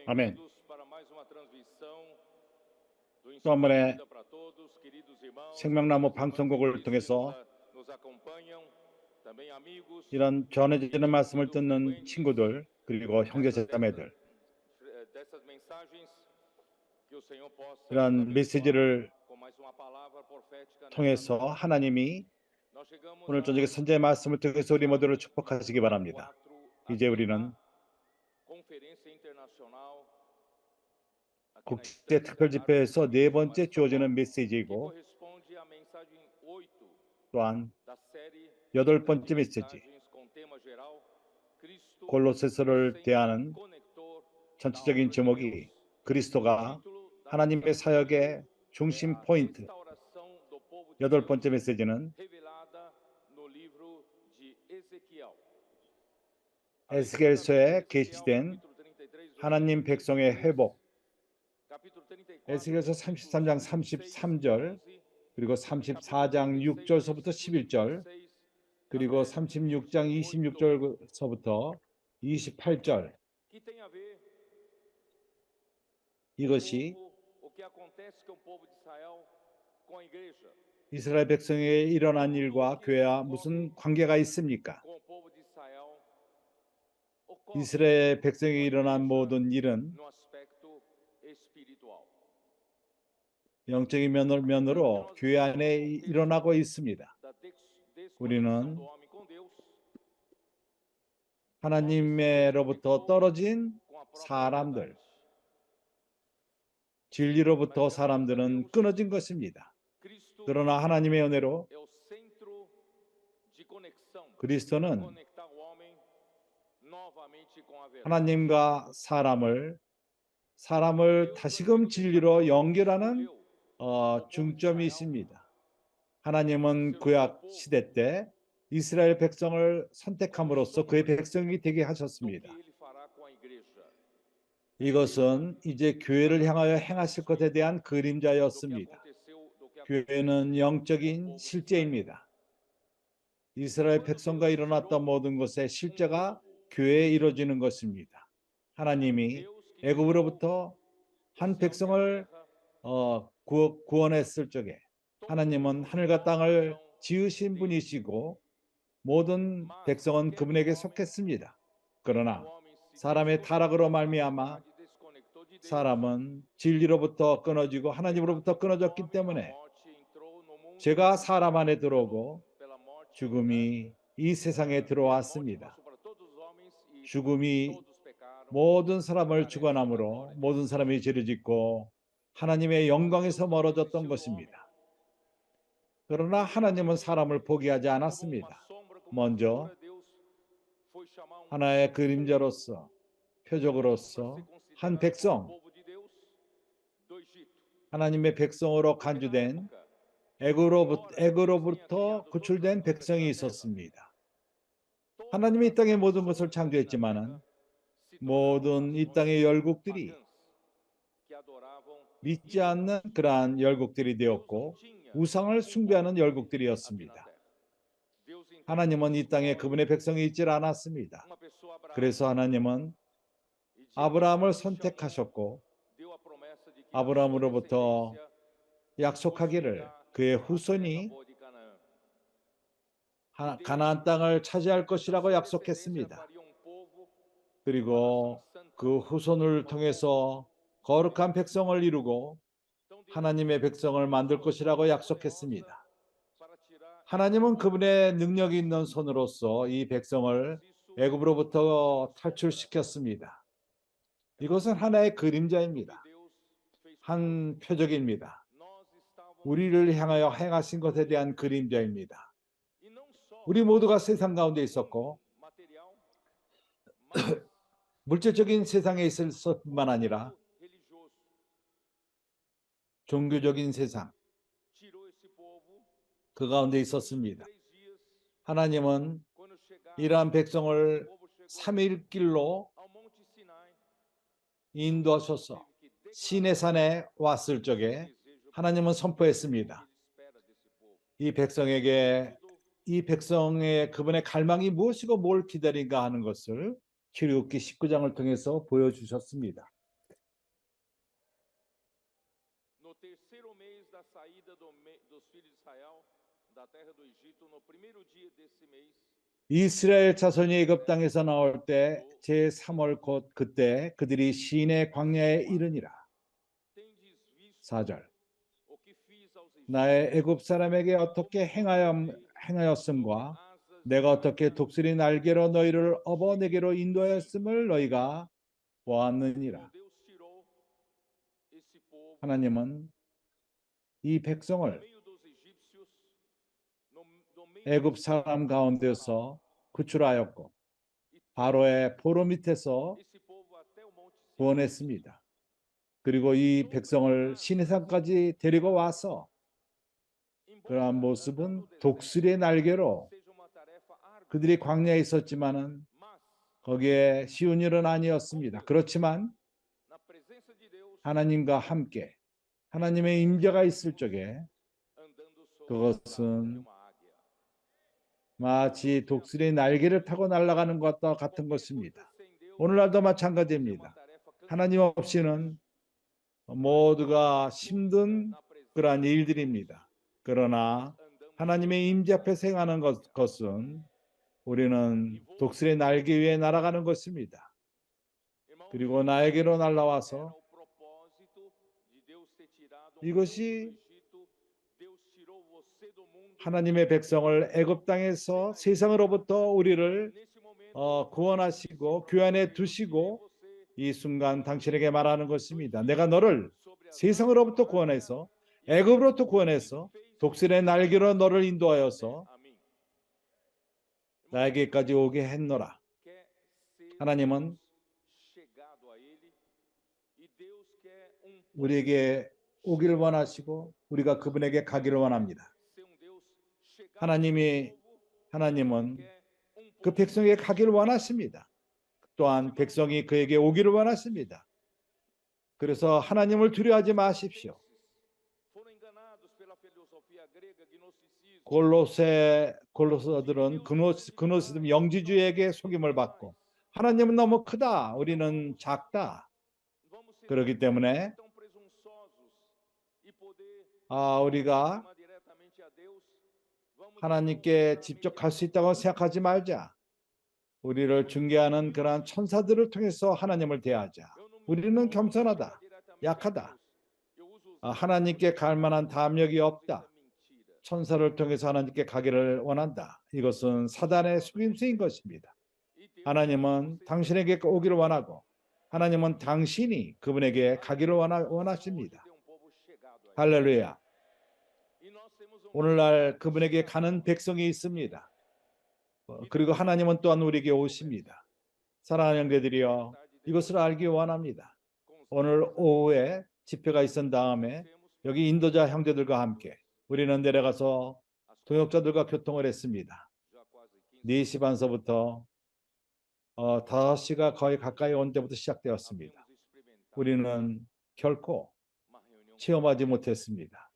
아멘. 또 한 번의 생명나무 방송국을 통해서 이런 전해지는 말씀을 듣는 친구들, 그리고 형제자매들, 이런 메시지를 통해서 하나님이 오늘 저녁에 선제의 말씀을 통해서 우리 모두를 축복하시기 바랍니다. 이제 우리는 국제 특별 집회에서 네 번째 주어지는 메시지이고, 또한 여덟 번째 메시지, 골로새서를 대하는 전체적인 제목이 그리스도가 하나님의 사역의 중심 포인트. 여덟 번째 메시지는 에스겔서에 게시된 하나님 백성의 회복. 에스겔서 33장 33절, 그리고 34장 6절서부터 11절, 그리고 36장 26절서부터 28절. 이것이 이스라엘 백성에게 일어난 일과 교회와 무슨 관계가 있습니까? 이스라엘 백성에게 일어난 모든 일은 영적인 면으로 교회 안에 일어나고 있습니다. 우리는 하나님으로부터 떨어진 사람들, 진리로부터 사람들은 끊어진 것입니다. 그러나 하나님의 은혜로 그리스도는 하나님과 사람을 다시금 진리로 연결하는 중점이 있습니다. 하나님은 구약 시대 때 이스라엘 백성을 선택함으로써 그의 백성이 되게 하셨습니다. 이것은 이제 교회를 향하여 행하실 것에 대한 그림자였습니다. 교회는 영적인 실제입니다. 이스라엘 백성과 일어났던 모든 것의 실제가 교회에 이루어지는 것입니다. 하나님이 애굽으로부터 한 백성을 구원했을 적에 하나님은 하늘과 땅을 지으신 분이시고 모든 백성은 그분에게 속했습니다. 그러나 사람의 타락으로 말미암아 사람은 진리로부터 끊어지고 하나님으로부터 끊어졌기 때문에 죄가 사람 안에 들어오고 죽음이 이 세상에 들어왔습니다. 죽음이 모든 사람을 죽어남으로 모든 사람이 죄를 짓고 하나님의 영광에서 멀어졌던 것입니다. 그러나 하나님은 사람을 포기하지 않았습니다. 먼저 하나의 그림자로서, 표적으로서 한 백성, 하나님의 백성으로 간주된 애굽으로부터 구출된 백성이 있었습니다. 하나님이 이 땅의 모든 것을 창조했지만은 모든 이 땅의 열국들이 믿지 않는 그러한 열국들이 되었고 우상을 숭배하는 열국들이었습니다. 하나님은 이 땅에 그분의 백성이 있질 않았습니다. 그래서 하나님은 아브라함을 선택하셨고 아브라함으로부터 약속하기를 그의 후손이 가나안 땅을 차지할 것이라고 약속했습니다. 그리고 그 후손을 통해서 거룩한 백성을 이루고 하나님의 백성을 만들 것이라고 약속했습니다. 하나님은 그분의 능력이 있는 손으로서 이 백성을 애굽으로부터 탈출시켰습니다. 이것은 하나의 그림자입니다. 한 표적입니다. 우리를 향하여 행하신 것에 대한 그림자입니다. 우리 모두가 세상 가운데 있었고 물질적인 세상에 있을 뿐만 아니라 종교적인 세상 그 가운데 있었습니다. 하나님은 이러한 백성을 3일 길로 인도하셔서 시내산에 왔을 적에 하나님은 선포했습니다. 이 백성에게 이 백성의 그분의 갈망이 무엇이고 뭘 기다린가 하는 것을 출애굽기 19장을 통해서 보여주셨습니다. terceiro mês da saída dos filhos de Israel da terra do Egito, no primeiro dia desse mês, 이스라엘 자손이 애굽 땅에서 나올 때 제3월 곧 그때 그들이 시내 광야에 이르니라. tendes visto 4절. o que fiz aos 나의 egípcios, 애굽 사람에게 어떻게 행하였음과 내가 어떻게 독수리 날개로 너희를 업어 내게로 인도하였음을 너희가 보았느니라. como Deus tirou esse povo 하나님은 이 no 백성을 meio dos egípcios, no meio 애굽 dos 사람 faraós, 가운데서 구출하였고 바로의 포로 밑에서 esse povo até o monte Sião. 구원했습니다. 그리고 이 백성을 시내산까지 데리고 와서 그러한 모습은 독수리의 날개로 Seja uma tarefa árdua, 그들이 광야에 있었지만은 mas 거기에 쉬운 일은 아니었습니다. 그렇지만 na presença de Deus, 하나님과 함께 하나님의 임재가 있을 적에 andando sobre as asas de 그것은 uma águia. 마치 독수리의 날개를 타고 날아가는 것과 같은 것입니다. Sem Deus, 오늘날도 é uma 마찬가지입니다. tarefa 하나님 없이는 모두가 힘든 na presença 그러한 일들입니다. 그러나 andamos 하나님의 임재 앞에서 행하는 것은 우리는 독수리의 날개 위에 날아가는 것입니다. Irmãos, 그리고 나에게로 era 날아와서 o propósito de Deus ter tirado 이것이 do Egito. Deus tirou você do mundo. 하나님의 백성을 애굽 땅에서 세상으로부터 우리를 Nesse momento, 구원하시고 교환해 두시고 você 이 순간 당신에게 말하는 것입니다. 내가 너를 sobre as 세상으로부터 구원해서 애굽으로부터 구원해서 독수리의 날개로 너를 인도하여서 Amém. 나에게까지 오게 했노라. Quer ser 하나님은 chegado a ele e Deus quer 우리에게 오기를 원하시고 우리가 그분에게 가기를 원합니다. ser Deus chegado 하나님이 ao povo, 하나님은 quer 그 백성에게 가기를 원하십니다. 또한 백성이 그에게 오기를 원하십니다. 그래서 하나님을 두려워하지 마십시오. foram enganados pela filosofia grega, gnosticismo. 골로새들은 그노시즘 영지주의에게 속임을 받고 하나님은 너무 크다. 우리는 작다. Vamos ser 그렇기 때문에 tão presunçosos e poder 우리가 chamar diretamente a Deus. Vamos 하나님께 직접 갈 수 있다고 생각하지 말자. 우리를 중개하는 그러한 천사들을 통해서 하나님을 대하자. 우리는 겸손하다. 약하다. 하나님께 갈 만한 담력이 없다. 천사를 통해서 하나님께 가기를 원한다. 이것은 사단의 속임수인 것입니다. 하나님은 당신에게 오기를 원하고 하나님은 당신이 그분에게 가기를 원하십니다. 할렐루야. 오늘날 그분에게 가는 백성이 있습니다. 그리고 하나님은 또한 우리에게 오십니다. 사랑하는 형제들이여, 이것을 알기 원합니다. 오늘 오후에 집회가 있은 다음에 여기 인도자 형제들과 함께 우리는 내려가서 동역자들과 교통을 했습니다. 4시 반서부터 5시가 거의 가까이 온 때부터 시작되었습니다. 우리는 결코 체험하지 못했습니다.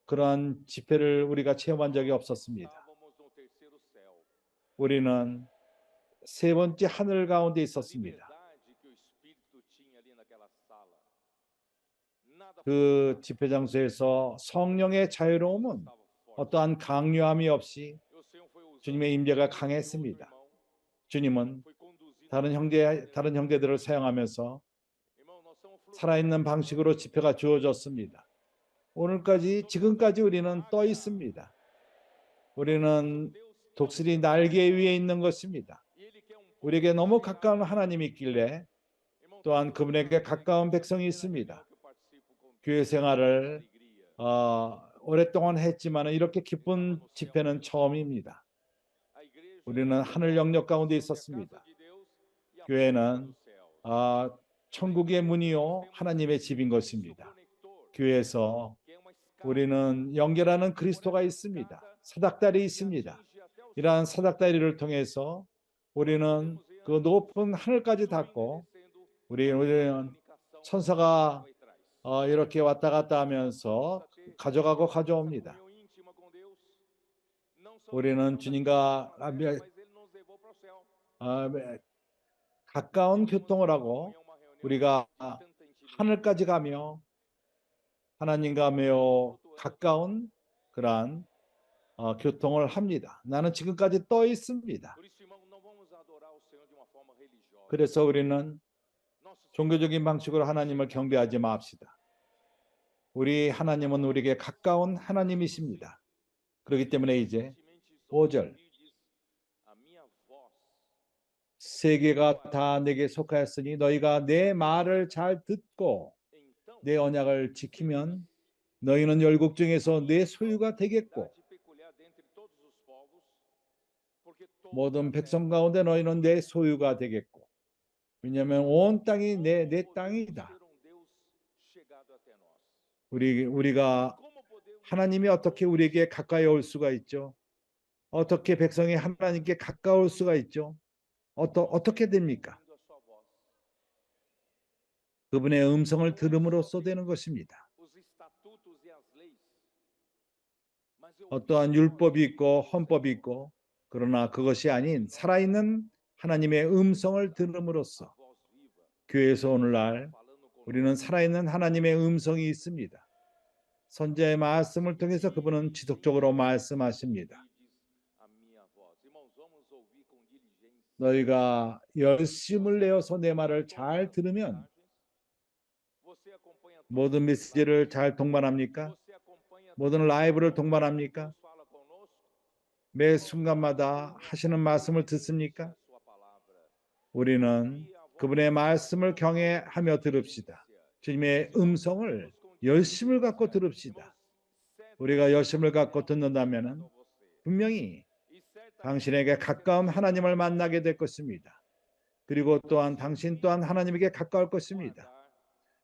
그러한 집회를 우리가 체험한 적이 없었습니다. 우리는 세 번째 하늘 가운데 있었습니다. 그 집회 장소에서 성령의 자유로움은 어떠한 강요함이 없이 주님의 임재가 강했습니다. 주님은 다른 형제들을 사용하면서 살아있는 방식으로 집회가 주어졌습니다. 지금까지 우리는 떠 있습니다. 우리는 독수리 날개 위에 있는 것입니다. 우리에게 너무 가까운 하나님이 있길래 또한 그분에게 가까운 백성이 있습니다. 교회 생활을 오랫동안 했지만 이렇게 기쁜 집회는 처음입니다. 우리는 하늘 영역 가운데 있었습니다. 교회는 천국의 문이요 하나님의 집인 것입니다. 교회에서 우리는 연결하는 그리스도가 있습니다. 사닥다리 있습니다. 이러한 사닥다리를 통해서 우리는 그 높은 하늘까지 닿고 우리는 천사가 이렇게 왔다 갔다 하면서 가져가고 가져옵니다. 우리는 주님과 가까운 교통을 하고 우리가 하늘까지 가며 하나님과 매우 가까운 그러한 교통을 합니다. 나는 지금까지 떠 있습니다. Por isso, irmão, não vamos adorar o Senhor de uma forma religiosa. 그래서 우리는 Nosso 종교적인 방식으로 하나님을 경배하지 맙시다. 우리 하나님은 우리에게 가까운 하나님이십니다. 그렇기 때문에 이제 5절 a minha voz 세계가 다 내게 속하였으니 너희가 내 말을 잘 듣고 então 내 언약을 지키면 너희는 열국 중에서 내 소유가 되겠고 cidade peculiar dentre todos os povos, porque toda 모든 a 백성 terra 가운데 너희는 내 소유가 되겠고 왜냐하면 온 땅이 내 podemos 땅이다. ser um Deus chegado até nós? 우리가 Como podemos 하나님이 어떻게 우리에게 가까이 올 수가 있죠? 어떻게 백성이 하나님께 가까울 수가 있죠? 어떻게 됩니까? ouvindo a sua voz? 그분의 음성을 들음으로써 되는 것입니다. Os estatutos e as leis. Mas eu 어떠한 율법이 있고 헌법이 있고 그러나 그것이 아닌 살아있는 하나님의 음성을 들음으로써 voz viva 교회에서 오늘날 falando conosco. 우리는 살아있는 하나님의 음성이 있습니다. 선지자의 말씀을 통해서 그분은 지속적으로 말씀하십니다. A minha voz. Irmãos, vamos ouvir com diligência. 너희가 열심을 내어서 내 말을 잘 들으면 Você acompanha todas 모든 as 메시지를 잘 동반합니까? Você acompanha 모든 라이브를 동반합니까? Deus fala conosco. 매 순간마다 하시는 말씀을 듣습니까? A sua palavra. 우리는 그분의 말씀을 경외하며 들읍시다. 주님의 음성을 열심을 갖고 들읍시다. 우리가 열심을 갖고 듣는다면 분명히 당신에게 가까운 하나님을 만나게 될 것입니다. 그리고 또한 당신 또한 하나님에게 가까울 것입니다.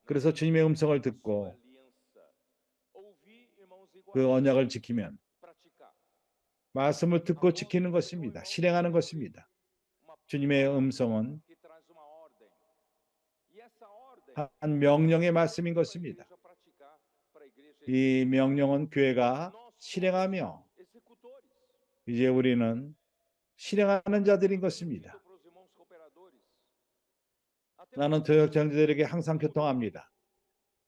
그래서 주님의 음성을 듣고 그 언약을 지키면 말씀을 듣고 지키는 것입니다. 실행하는 것입니다. 주님의 음성은 한 명령의 말씀인 것입니다. 이 명령은 교회가 실행하며 이제 우리는 실행하는 자들인 것입니다. 나는 교역 장로들에게 항상 교통합니다.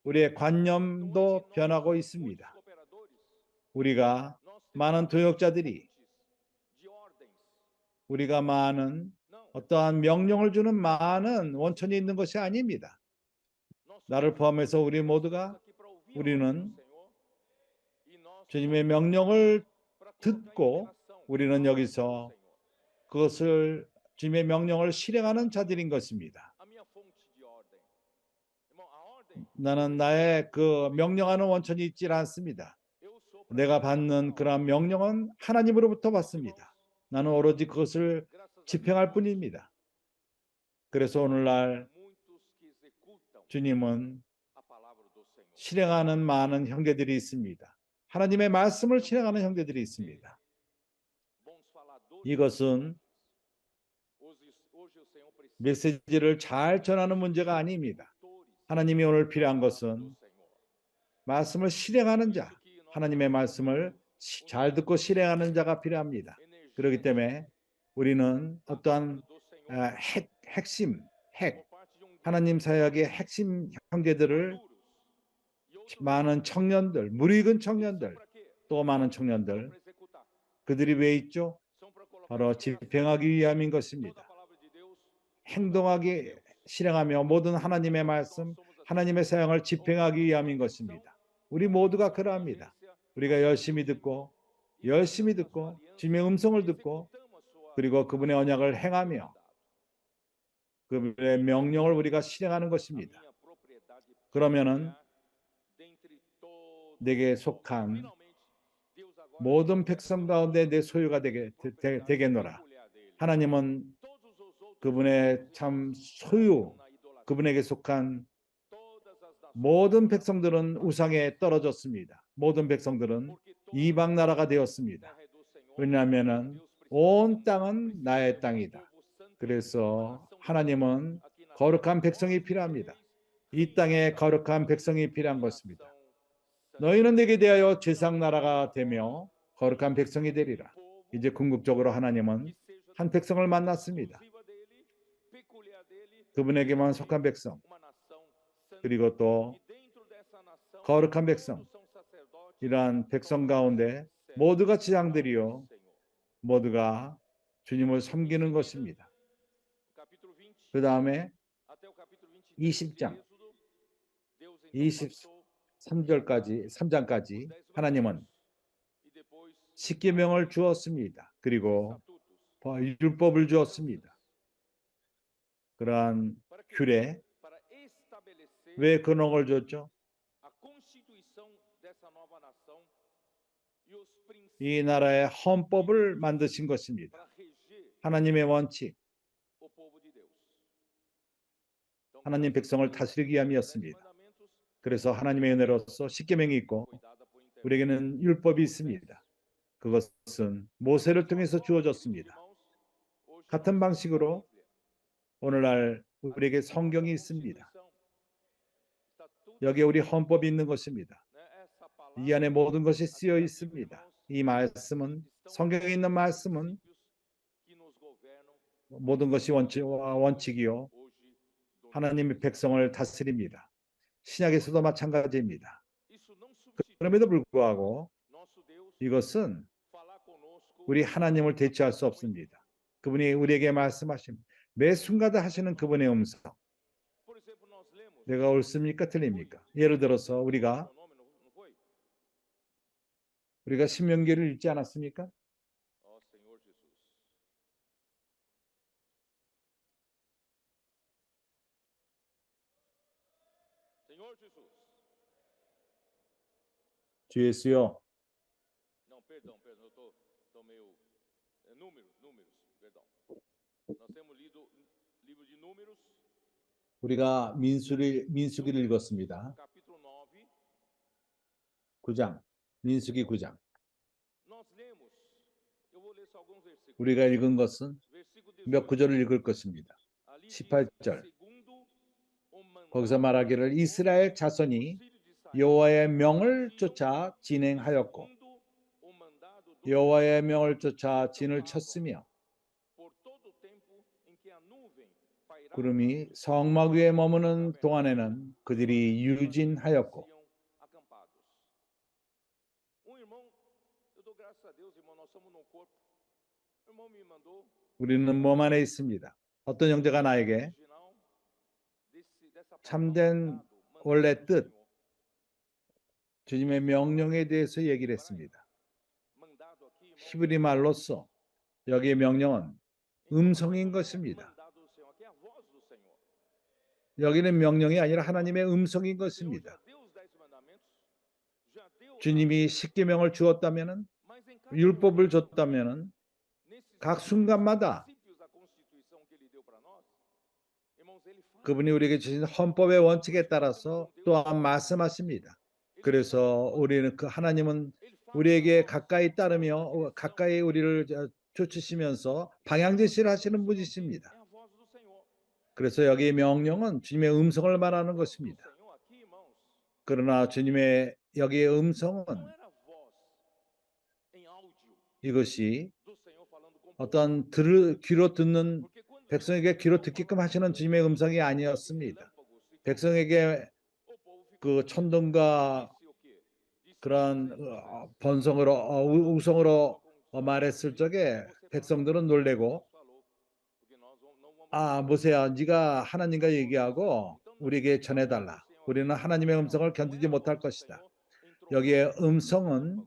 우리의 관념도 변하고 있습니다. 우리가 많은 도역자들이 우리가 많은 어떠한 명령을 주는 많은 원천이 있는 것이 아닙니다. 나를 포함해서 우리 모두가 우리는 주님의 명령을 듣고 우리는 여기서 그것을 주님의 명령을 실행하는 자들인 것입니다. 나는 나의 그 명령하는 원천이 있지 않습니다. 내가 받는 그러한 명령은 하나님으로부터 받습니다. 나는 오로지 그것을 집행할 뿐입니다. 그래서 오늘날 주님은 실행하는 많은 형제들이 있습니다. 하나님의 말씀을 실행하는 형제들이 있습니다. 이것은 메시지를 잘 전하는 문제가 아닙니다. 하나님이 오늘 필요한 것은 말씀을 실행하는 자, 하나님의 말씀을 잘 듣고 실행하는 자가 필요합니다. 그렇기 때문에 우리는 어떠한 하나님 사역의 핵심 형제들을 많은 청년들, 무리익은 청년들, 또 많은 청년들 그들이 왜 있죠? 바로 집행하기 위함인 것입니다. 행동하기 실행하며 모든 하나님의 말씀, 하나님의 사역을 집행하기 위함인 것입니다. 우리 모두가 그러합니다. 우리가 열심히 듣고 주님의 음성을 듣고 그리고 그분의 언약을 행하며 그분의 명령을 우리가 실행하는 것입니다. 그러면은 내게 속한 모든 백성 가운데 내 소유가 되겠노라. 하나님은 그분의 참 소유, 그분에게 속한 모든 백성들은 우상에 떨어졌습니다. 모든 백성들은 이방 나라가 되었습니다. 왜냐하면 온 땅은 나의 땅이다. 그래서 하나님은 거룩한 백성이 필요합니다. 이 땅에 거룩한 백성이 필요한 것입니다. 너희는 내게 대하여 제사장 나라가 되며 거룩한 백성이 되리라. 이제 궁극적으로 하나님은 한 백성을 만났습니다. 그분에게만 속한 백성. 그리고 또 거룩한 백성, 이러한 백성 가운데 모두가 지장들이요 모두가 주님을 섬기는 것입니다. 그 다음에 20장 3장까지 하나님은 십계명을 주었습니다. 그리고 율법을 주었습니다. 그러한 규례, 왜 그런 걸 줬죠? 이 나라의 헌법을 만드신 것입니다. 하나님의 원칙, 하나님 백성을 다스리기 위함이었습니다. 그래서 하나님의 은혜로서 십계명이 있고 우리에게는 율법이 있습니다. 그것은 모세를 통해서 주어졌습니다. 같은 방식으로 오늘날 우리에게 성경이 있습니다. 여기에 우리 헌법이 있는 것입니다. 이 안에 모든 것이 쓰여 있습니다. 이 말씀은, 성경에 있는 말씀은 모든 것이 원칙이요 하나님의 백성을 다스립니다. 신약에서도 마찬가지입니다. 그럼에도 불구하고 이것은 우리 하나님을 대체할 수 없습니다. 그분이 우리에게 말씀하신 매 순간 하시는 그분의 음성. 내가 옳습니까? 틀립니까? 예를 들어서 우리가 신명기를 읽지 않았습니까? 주 예수여. Não, perdão, eu tô meio números, perdão. Nós temos lido livro de Números, 우리가 민수기를 읽었습니다. capítulo 9. 9장. 민수기 9장. Nós lemos, eu vou ler só alguns versículos. 우리가 읽은 것은 Versículo 몇 18. 구절을 읽을 것입니다. Ali diz, 18절. segundo o mandado 거기서 말하기를 이스라엘 자손이 dos filhos de Israel, 여호와의 명을 쫓아 진행하였고 segundo o mandado do 여호와의 명을 쫓아 진을 쳤으며 por todo o tempo em que a nuvem pairava 구름이 성막 위에 머무는 동안에는 그들이 유진하였고. permaneciam acampados. Irmão, eu dou graças a Deus, irmão, nós somos no corpo. O irmão me mandou 우리는 몸 안에 있습니다. 어떤 형제가 나에게 original dessa 참된 palavra, 원래 mandado do 뜻, Senhor. 주님의 명령에 대해서 얘기를 했습니다. Mandado aqui, irmão, 히브리 말로써 여기의 명령은 음성인 것입니다. mandado do Senhor, aqui é a voz do Senhor. 여기는 명령이 아니라 하나님의 음성인 Deus 것입니다. já deu os 10 mandamentos, já deu 주님이 십계명을 주었다면은, mas em cada 율법을 momento, 줬다면은 nesses 각 순간마다 princípios da Constituição que ele deu para nós, irmãos, ele fala. 그분이 우리에게 주신 헌법의 원칙에 따라서 또한 말씀하십니다. 그래서 우리는 그 하나님은 우리에게 가까이 따르며 가까이 우리를 쫓으시면서 방향 제시를 하시는 분이십니다. É a voz do Senhor. 그래서 여기의 명령은 주님의 음성을 말하는 것입니다. O Senhor aqui, irmãos, 그러나 주님의 여기의 음성은 não era voz em áudio 이것이 do Senhor falando com o povo. 어떤 귀로 듣는 Porque quando 백성에게 귀로 듣게끔 하시는 주님의 음성이 아니었습니다. relâmpagos e 백성에게 o povo ficou 그 천둥과 disse o quê? Disse 그런 Moisés, 번성으로 우성으로 com 말했을 적에 você 백성들은 놀래고 falou, porque nós não vamos 아 모세야 네가 하나님과 얘기하고 우리에게 전해달라. 우리는 하나님의 음성을 견디지 못할 것이다. 여기에 음성은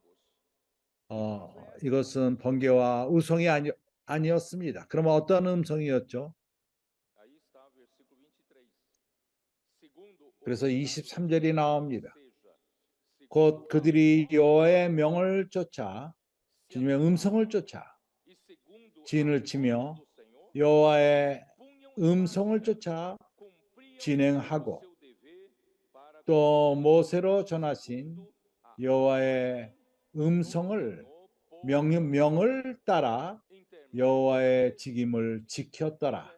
이것은 번개와 우성이 아니었습니다. 그러면 어떤 음성이었죠? Aí está o versículo 23. Segundo o 그래서 mandado, 23절이 나옵니다. ou seja, 곧 segundo a 그들이 voz 여호와의 명을 쫓아 se 주님의 음성을 쫓아 e segundo a 진을 voz 치며 do Senhor, 여호와의 punham 음성을 쫓아 cumpriam 진행하고 o seu dever para 또 모세로 전하신 segundo a 여호와의 음성을 명을 따라 intermédio 여호와의 직임을 지켰더라.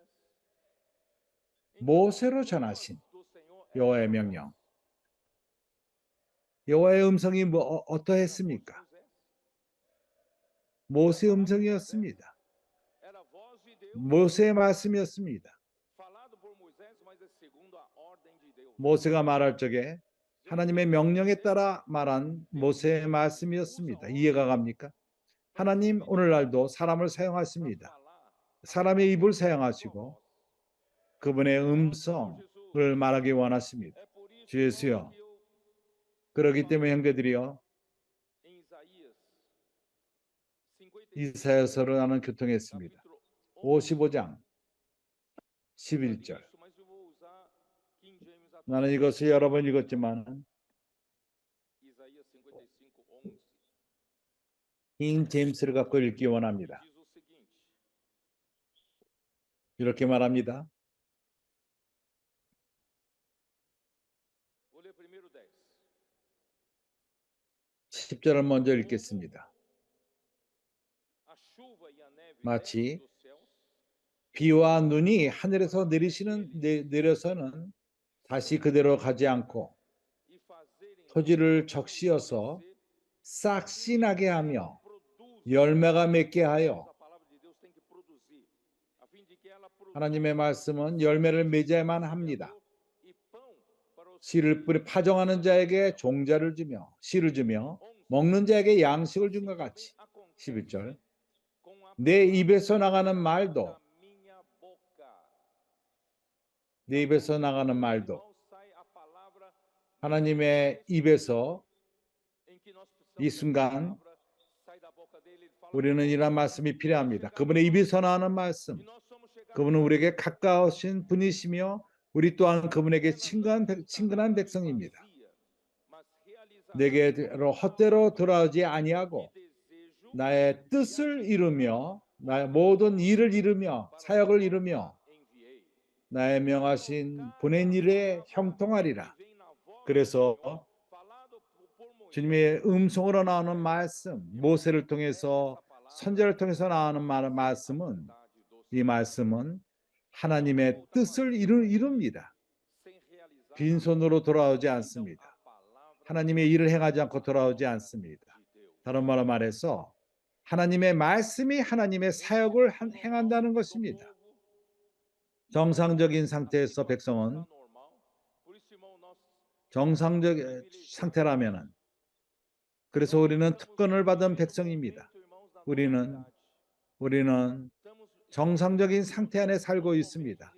모세로 전하신 do Senhor 여호와의 명령. 여호와의 음성이 어떠했습니까? 모세의 음성이었습니다. era a voz de Deus 모세의 말씀이었습니다. falado por Moisés, mas é segundo a ordem de Deus. 모세가 말할 적에 하나님의 명령에 따라 말한 모세의 말씀이었습니다. 이해가 갑니까? 하나님 오늘날도 사람을 사용하십니다. 사람의 입을 사용하시고 그분의 음성을 말하기 원하십니다. 주 예수여. 그렇기 때문에 형제들이여, 이사야서를 나는 교통했습니다. 55장 11절. 나는 이것을 여러 번 읽었지만 킹 제임스를 갖고 읽기 원합니다. 이렇게 말합니다. 10절을 먼저 읽겠습니다. 마치 비와 눈이 하늘에서 내려서는 다시 그대로 가지 않고 토지를 적시어서 싹씨 나게 하며 열매가 맺게 하여, 하나님의 말씀은 열매를 맺어야만 합니다. 씨를 뿌리 파종하는 자에게 종자를 주며 씨를 주며 먹는 자에게 양식을 준 것 같이. 11절. 내 입에서 나가는 말도 하나님의 입에서 이 순간 우리는 이런 말씀이 필요합니다. 그분의 입에서 나오는 말씀, 그분은 우리에게 가까우신 분이시며 우리 또한 그분에게 친근한 백성입니다. 내게로 헛되로 돌아오지 아니하고 나의 뜻을 이루며 나의 모든 일을 이루며 사역을 이루며 나의 명하신 보낸 일에 형통하리라. 그래서 주님의 음성으로 나오는 말씀, 모세를 통해서 선지자를 통해서 나오는 말씀은, 이 말씀은 하나님의 뜻을 이룹니다. 빈손으로 돌아오지 않습니다. 하나님의 일을 행하지 않고 돌아오지 않습니다. 다른 말로 말해서 하나님의 말씀이 하나님의 사역을 행한다는 것입니다. 정상적인 상태에서 백성은, 정상적 상태라면은, 그래서 우리는 특권을 받은 백성입니다. 우리는 정상적인 상태 안에 살고 있습니다.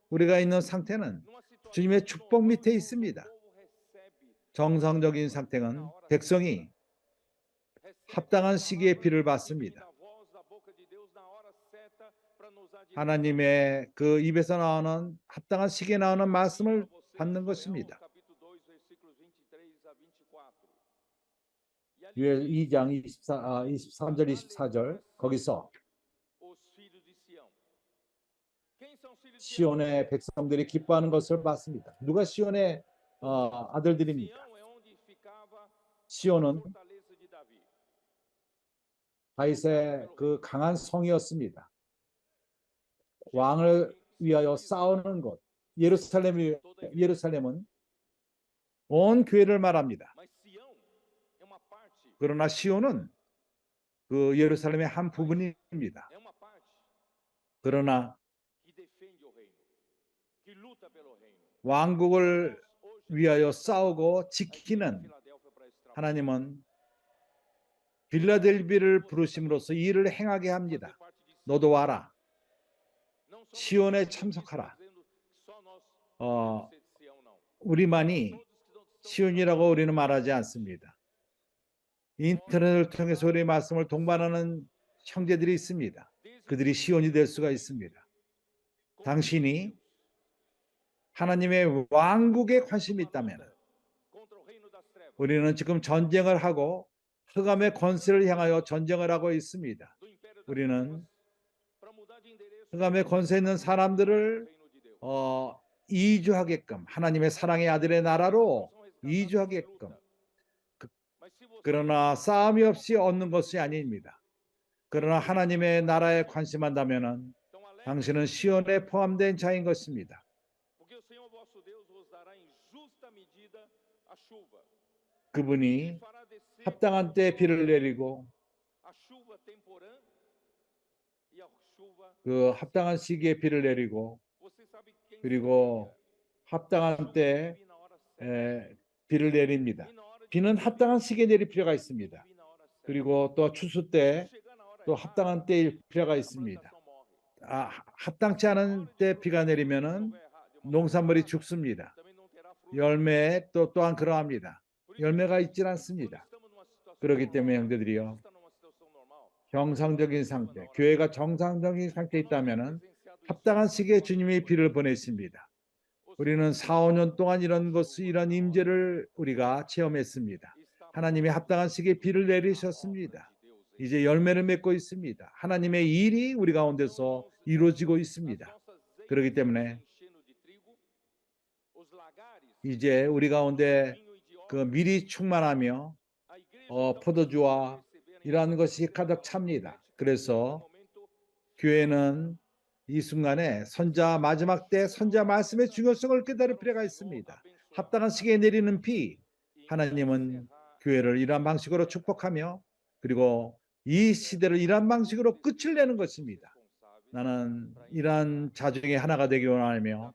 우리가 있는 상태는 주님의 축복 밑에 있습니다. 정상적인 상태는 백성이 합당한 시기에 비를 받습니다. 하나님의 그 입에서 나오는 합당한 시기에 나오는 말씀을 받는 것입니다. 2장 23절 24절 거기서 시온의 백성들이 기뻐하는 것을 봤습니다. 누가 시온의 아들들입니까? 시온은 다윗의 그 강한 성이었습니다. 왕을 위하여 싸우는 곳, 예루살렘은 온 교회를 말합니다. 그러나 시온은 그 예루살렘의 한 부분입니다. 그러나 왕국을 위하여 싸우고 지키는 하나님은 빌라델비를 부르심으로써 이 일을 행하게 합니다. 너도 와라. 시온에 참석하라. 우리만이 시온이라고 우리는 말하지 않습니다. 인터넷을 통해서 우리의 말씀을 동반하는 형제들이 있습니다. 그들이 시온이 될 수가 있습니다. 당신이 하나님의 왕국에 관심이 있다면, 우리는 지금 전쟁을 하고 흑암의 권세를 향하여 전쟁을 하고 있습니다. 우리는 흑암의 권세 있는 사람들을 이주하게끔, 하나님의 사랑의 아들의 나라로 이주하게끔, 그러나 싸움이 없이 얻는 것이 아닙니다. 그러나 하나님의 나라에 관심한다면 당신은 시온에 포함된 자인 것입니다. 그분이 합당한 때에 비를 내리고 그 합당한 시기에 비를 내리고, 그리고 합당한 때 비를 내립니다. 비는 합당한 시기에 내릴 필요가 있습니다. 그리고 또 추수 때 또 합당한 때일 필요가 있습니다. 합당치 않은 때 비가 내리면은 농산물이 죽습니다. 열매 또한 그러합니다. 열매가 있질 않습니다. 그렇기 때문에 형제들이요, 정상적인 상태, 교회가 정상적인 상태에 있다면은 합당한 시기에 주님이 비를 보내십니다. 우리는 4, 5년 동안 이런 임재를 우리가 체험했습니다. 하나님이 합당한 시기에 비를 내리셨습니다. 이제 열매를 맺고 있습니다. 하나님의 일이 우리 가운데서 이루어지고 있습니다. 그렇기 때문에 이제 우리 가운데 그 밀이 충만하며 포도주와 이러한 것이 가득 찹니다. 그래서 교회는 이 순간에 마지막 때 선자 말씀의 중요성을 깨달을 필요가 있습니다. 합당한 시기에 내리는 비, 하나님은 교회를 이러한 방식으로 축복하며 그리고 이 시대를 이러한 방식으로 끝을 내는 것입니다. 나는 이러한 자중의 하나가 되기 원하며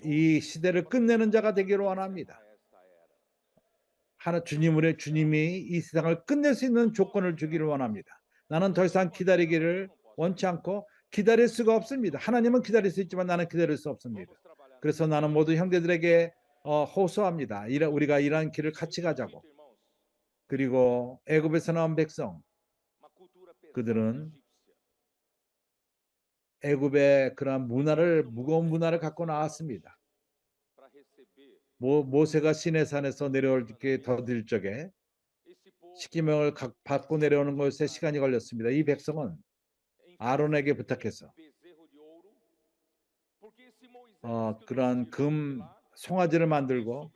이 시대를 끝내는 자가 되기를 원합니다. 주님이 이 세상을 끝낼 수 있는 조건을 주기를 원합니다. 나는 더 이상 기다리기를 원치 않고 기다릴 수가 없습니다. 하나님은 기다릴 수 있지만 나는 기다릴 수 없습니다. 그래서 나는 모든 형제들에게 호소합니다. 우리가 이러한 길을 같이 가자고. 그리고 애굽에서 나온 백성, 그들은 애굽의 그런 무거운 문화를 갖고 나왔습니다. 모세가 시내산에서 내려올 게 더딜 적에 십계명을 받고 내려오는 것에 시간이 걸렸습니다. 이 백성은 아론에게 부탁해서 그러한 금 송아지를 만들고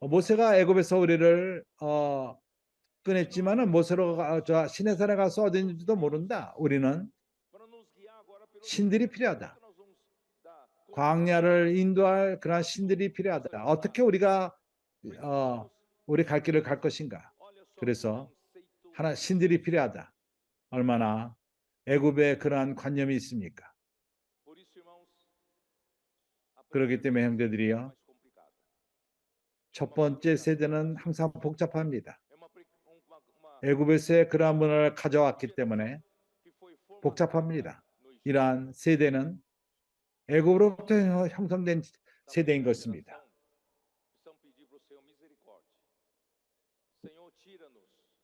모세가 애굽에서 우리를 꺼냈지만은 모세로 시내산에 가서 어딘지도 모른다. 우리는 신들이 필요하다. 광야를 인도할 그러한 신들이 필요하다. 어떻게 우리가 우리 갈 길을 갈 것인가? 그래서 신들이 필요하다. 얼마나 애굽에 그러한 관념이 있습니까? 그렇기 때문에 형제들이요, 첫 번째 세대는 항상 복잡합니다. 애굽에서의 그러한 문화를 가져왔기 때문에 복잡합니다. 이러한 세대는 애굽으로부터 형성된 세대인 것입니다.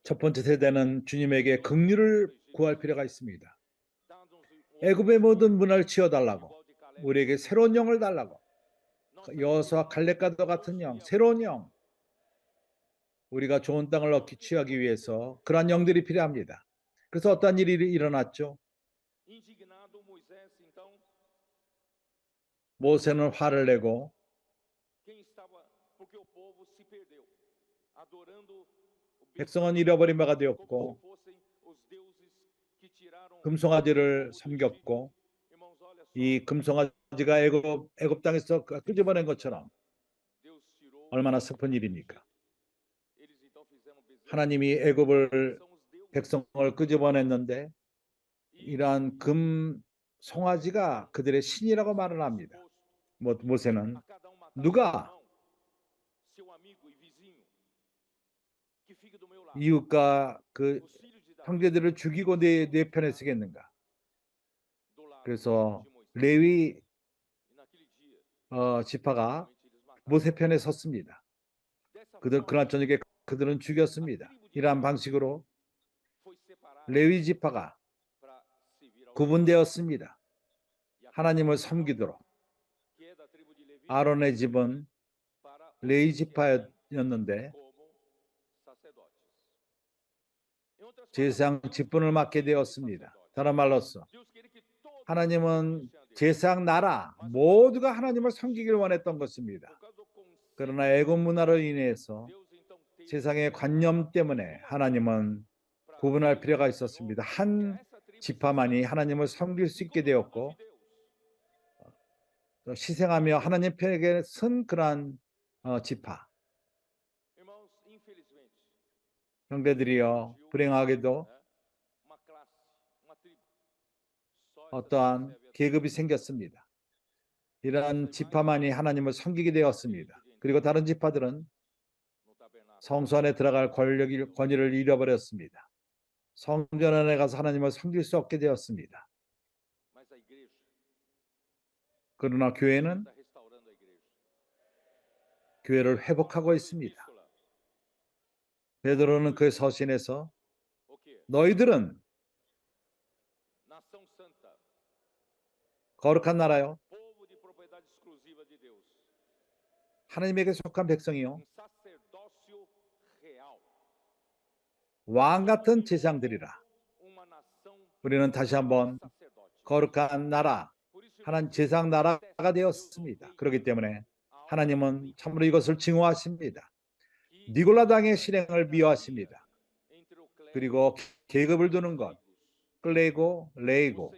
첫 번째 세대는 주님에게 긍휼을 구할 필요가 있습니다. 애굽의 모든 문화를 치워달라고, 우리에게 새로운 영을 달라고, 여호수아 갈렙과도 같은 영, 새로운 영, 우리가 좋은 땅을 취하기 위해서 그러한 영들이 필요합니다. 그래서 어떤 일이 일어났죠? 모세는 화를 내고 백성은 잃어버린 바가 되었고 금송아지를 섬겼고 이 금송아지가 애굽 땅에서 끄집어낸 것처럼 얼마나 슬픈 일입니까? 하나님이 애굽을 백성을 끄집어냈는데 이러한 금송아지가 그들의 신이라고 말을 합니다. 모세는 누가 이웃과 그 형제들을 죽이고 내 편에 서겠는가? 그래서 레위 지파가 모세 편에 섰습니다. 그날 저녁에 그들은 죽였습니다. 이러한 방식으로 레위 지파가 구분되었습니다. 하나님을 섬기도록. 아론의 집은 레위 지파였는데 제사장 직분을 맡게 되었습니다. 다른 말로서 하나님은 제사장 나라 모두가 하나님을 섬기기를 원했던 것입니다. 그러나 애굽 문화로 인해서 세상의 관념 때문에 하나님은 구분할 필요가 있었습니다. 한 지파만이 하나님을 섬길 수 있게 되었고 희생하며 하나님 편에게 선 그러한 지파. 형제들이여, 불행하게도 어떠한 계급이 생겼습니다. 이러한 지파만이 하나님을 섬기게 되었습니다. 그리고 다른 지파들은 성소 안에 들어갈 권위를 잃어버렸습니다. 성전 안에 가서 하나님을 섬길 수 없게 되었습니다. 그러나 교회는 교회를 회복하고 있습니다. 베드로는 그의 서신에서 너희들은 거룩한 나라요, 하나님에게 속한 백성이요, 왕 같은 제사장들이라. 우리는 다시 한번 거룩한 나라, 하나님 제사장 나라가 되었습니다. 그렇기 때문에 하나님은 참으로 이것을 증오하십니다. 니골라당의 실행을 미워하십니다. 그리고 계급을 두는 것, 클레고, 레이고.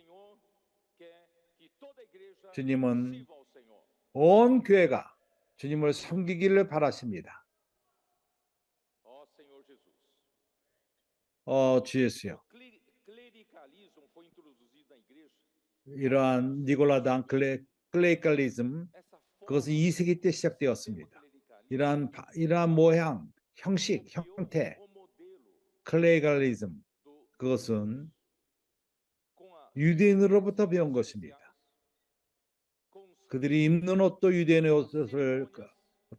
주님은 온 교회가 주님을 섬기기를 바라십니다. 주 예수요. 이러한 니골라당 클레이칼리즘, 그것은 2세기 때 시작되었습니다. 이러한 모양, 형식, 형태, 클레이칼리즘, 그것은 유대인으로부터 배운 것입니다. 그들이 입는 옷도 유대인의 옷을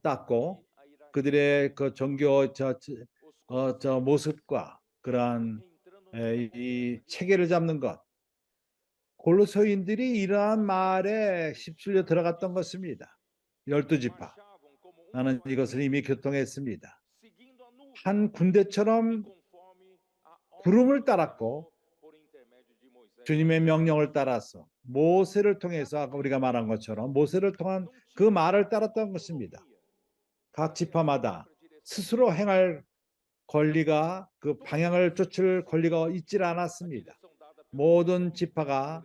땄고 그들의 그 종교 모습과 그러한 이 체계를 잡는 것, 골로새인들이 이러한 말에 휩쓸려 들어갔던 것입니다. 12지파. 나는 이것을 이미 교통했습니다. 한 군대처럼 구름을 따랐고 주님의 명령을 따라서 모세를 통해서 아까 우리가 말한 것처럼 모세를 통한 그 말을 따랐던 것입니다. 각 지파마다 스스로 행할 권리가, 그 방향을 쫓을 권리가 있질 않았습니다. 모든 지파가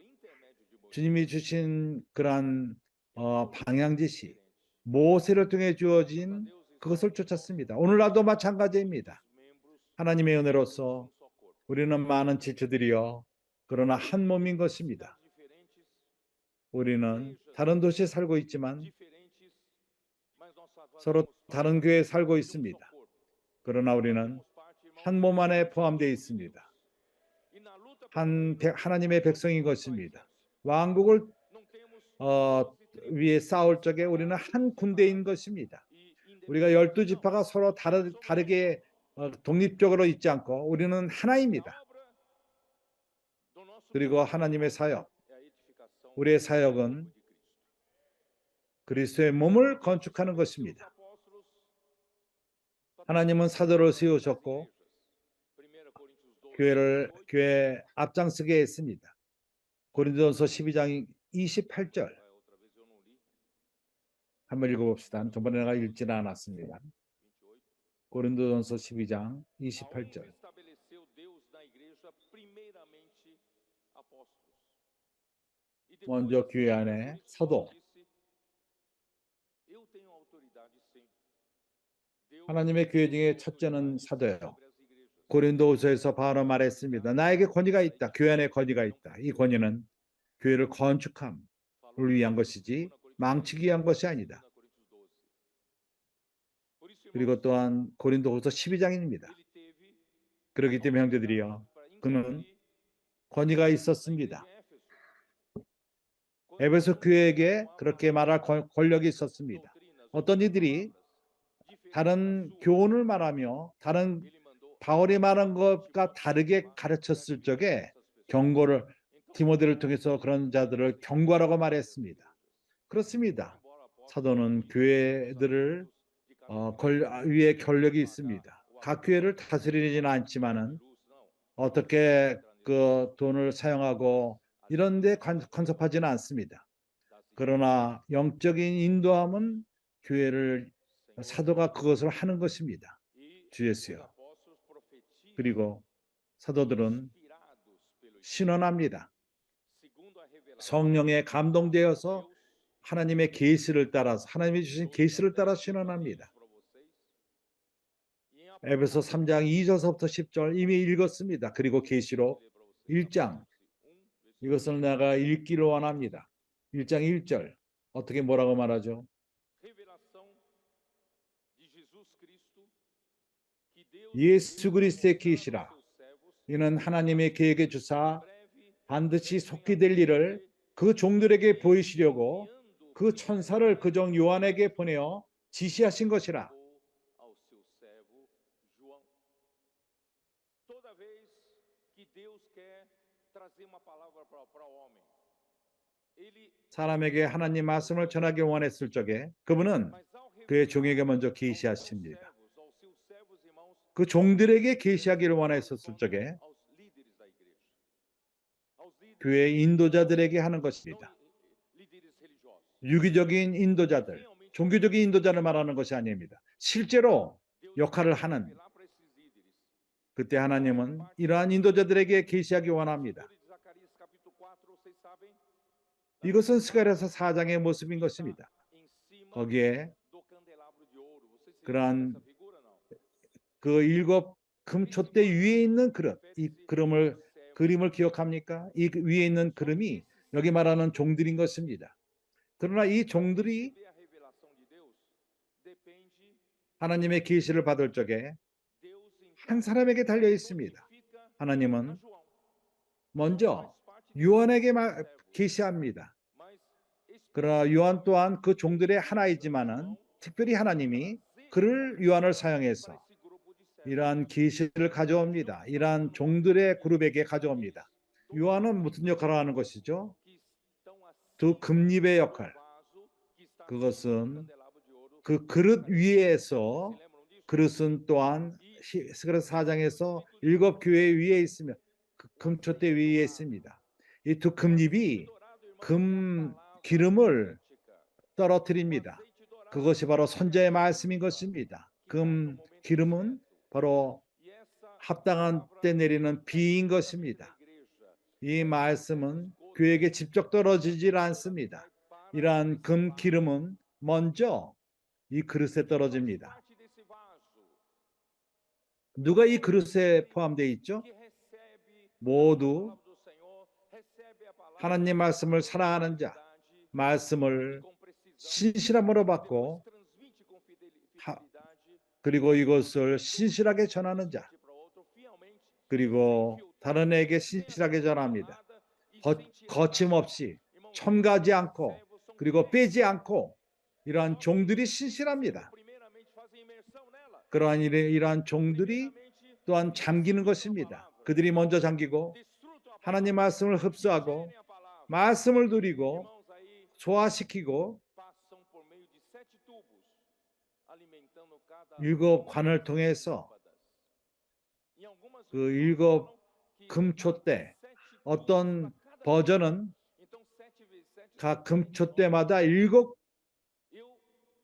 주님이 주신 그러한 방향 지시, 모세를 통해 주어진 그것을 쫓았습니다. 오늘날도 마찬가지입니다. 하나님의 은혜로서 우리는 많은 지체들이요, 그러나 한 몸인 것입니다. 우리는 다른 도시에 살고 있지만 서로 다른 교회에 살고 있습니다. 그러나 우리는 한 몸 안에 포함되어 있습니다. 하나님의 백성인 것입니다. 왕국을 위해 싸울 적에 우리는 한 군대인 것입니다. 우리가 12지파가 서로 다르게 독립적으로 있지 않고 우리는 하나입니다. 그리고 하나님의 사역, 우리의 사역은 그리스도의 몸을 건축하는 것입니다. 하나님은 사도를 세우셨고 교회 앞장서게 했습니다. 고린도전서 12장 28절 한번 읽어봅시다. 저번에 내가 읽지는 않았습니다. 고린도전서 12장 28절. 먼저 교회 안에 사도, 하나님의 교회 중에 첫째는 사도예요. 고린도후서에서 바로 말했습니다. 나에게 권위가 있다. 교회 안에 권위가 있다. 이 권위는 교회를 건축함을 위한 것이지 망치기 위한 것이 아니다. 그리고 또한 고린도후서 12장입니다. 그렇기 때문에 형제들이여, 그는 권위가 있었습니다. 에베소 교회에게 그렇게 말할 권력이 있었습니다. 어떤 이들이 다른 교훈을 말하며 다른 바울이 말한 것과 다르게 가르쳤을 적에 경고를, 디모데를 통해서 그런 자들을 경고하라고 말했습니다. 그렇습니다. 사도는 교회들을 위에 권력이 있습니다. 각 교회를 다스리지는 않지만은 어떻게 그 돈을 사용하고 이런 데 간섭하지는 않습니다. 그러나 영적인 인도함은 교회를, 사도가 그것을 하는 것입니다. 주 예수여. 그리고 사도들은 신원합니다. 성령에 감동되어서 하나님의 계시를 따라서, 하나님이 주신 계시를 따라 신원합니다. 에베소 3장 2절서부터 10절 이미 읽었습니다. 그리고 계시록 1장, 이것을 내가 읽기를 원합니다. 1장 1절. 어떻게 뭐라고 말하죠? revelação de Jesus Cristo que Deus 예수 그리스도의 revelando 계시라. aos seus servos 이는 하나님의 계획에 주사 breve 반드시 속히 될 일을 그 종들에게 보이시려고 그 천사를 그종 요한에게 보내어 지시하신 것이라. ao seu servo João. Toda vez que Deus quer trazer uma palavra para o homem, ele 사람에게 하나님 말씀을 전하기 원했을 적에 그분은 mas ao 그의 revelar 종에게 먼저 aos seus 계시하십니다. servos, aos seus servos irmãos, 그 종들에게 계시하기를 원했었을 적에 aos líderes da igreja, aos líderes, 교회 인도자들에게 하는 não 것입니다. líderes religiosos. 유기적인 인도자들, 종교적인 인도자를 말하는 것이 아닙니다. 실제로 Deus 역할을 vai 하는 revelar para esses líderes. 그때 하나님은 이러한 인도자들에게 계시하기 원합니다. De Zacarias capítulo 4, vocês sabem, 이것은 스가랴서 4장의 모습인 것입니다. em cima 거기에 do candelabro de ouro. Vocês se 그러한 lembram dessa figura não? 그 일곱 금촛대 위에 있는 그릇, 이 그림을 기억합니까? 이 위에 있는 그림이 여기 말하는 종들인 것입니다. 그러나 이 종들이 Receber a revelação de Deus depende 하나님의 계시를 받을 적에 Deus 한 então 사람에게 달려 있습니다. notifica a 하나님은 João. 먼저 Faz parte do 요한에게 servo. 계시합니다. Mas 그러나 요한 또한 그 종들의 하나이지만은 특별히 하나님이 그를 요한을 사용해서 para esse grupo de servos 이러한 계시를 가져옵니다. 이러한 종들의 그룹에게 가져옵니다. 요한은 무슨 역할을 하는 것이죠? que estão acima 두 금립의 do 역할. vaso que está acima do 그것은 candelabro de ouro. 그 그릇 Se 위에서 lembram disso? 그릇은 또한 스가랴서 4장에서 일곱 교회 위에 있으며 그 금촛대 위에 있습니다. 이 두 금립이 금 기름을 떨어뜨립니다. 그것이 바로 선자의 말씀인 것입니다. 금 기름은 바로 합당한 때 내리는 비인 것입니다. 이 말씀은 교회에게 직접 떨어지질 않습니다. 이러한 금 기름은 먼저 이 그릇에 떨어집니다. 누가 이 그릇에 포함되어 있죠? 모두 하나님 말씀을 사랑하는 자, 말씀을 신실함으로 받고 그리고 이것을 신실하게 전하는 자, 그리고 다른 에게 신실하게 전합니다. 거침없이 첨가하지 않고 그리고 빼지 않고 이러한 종들이 신실합니다. 그러한 이러한 종들이 또한 잠기는 것입니다. 그들이 먼저 잠기고 하나님 말씀을 흡수하고 말씀을 누리고 소화시키고 일곱 관을 통해서 그 일곱 금촛대, 어떤 버전은 각 금촛대마다 일곱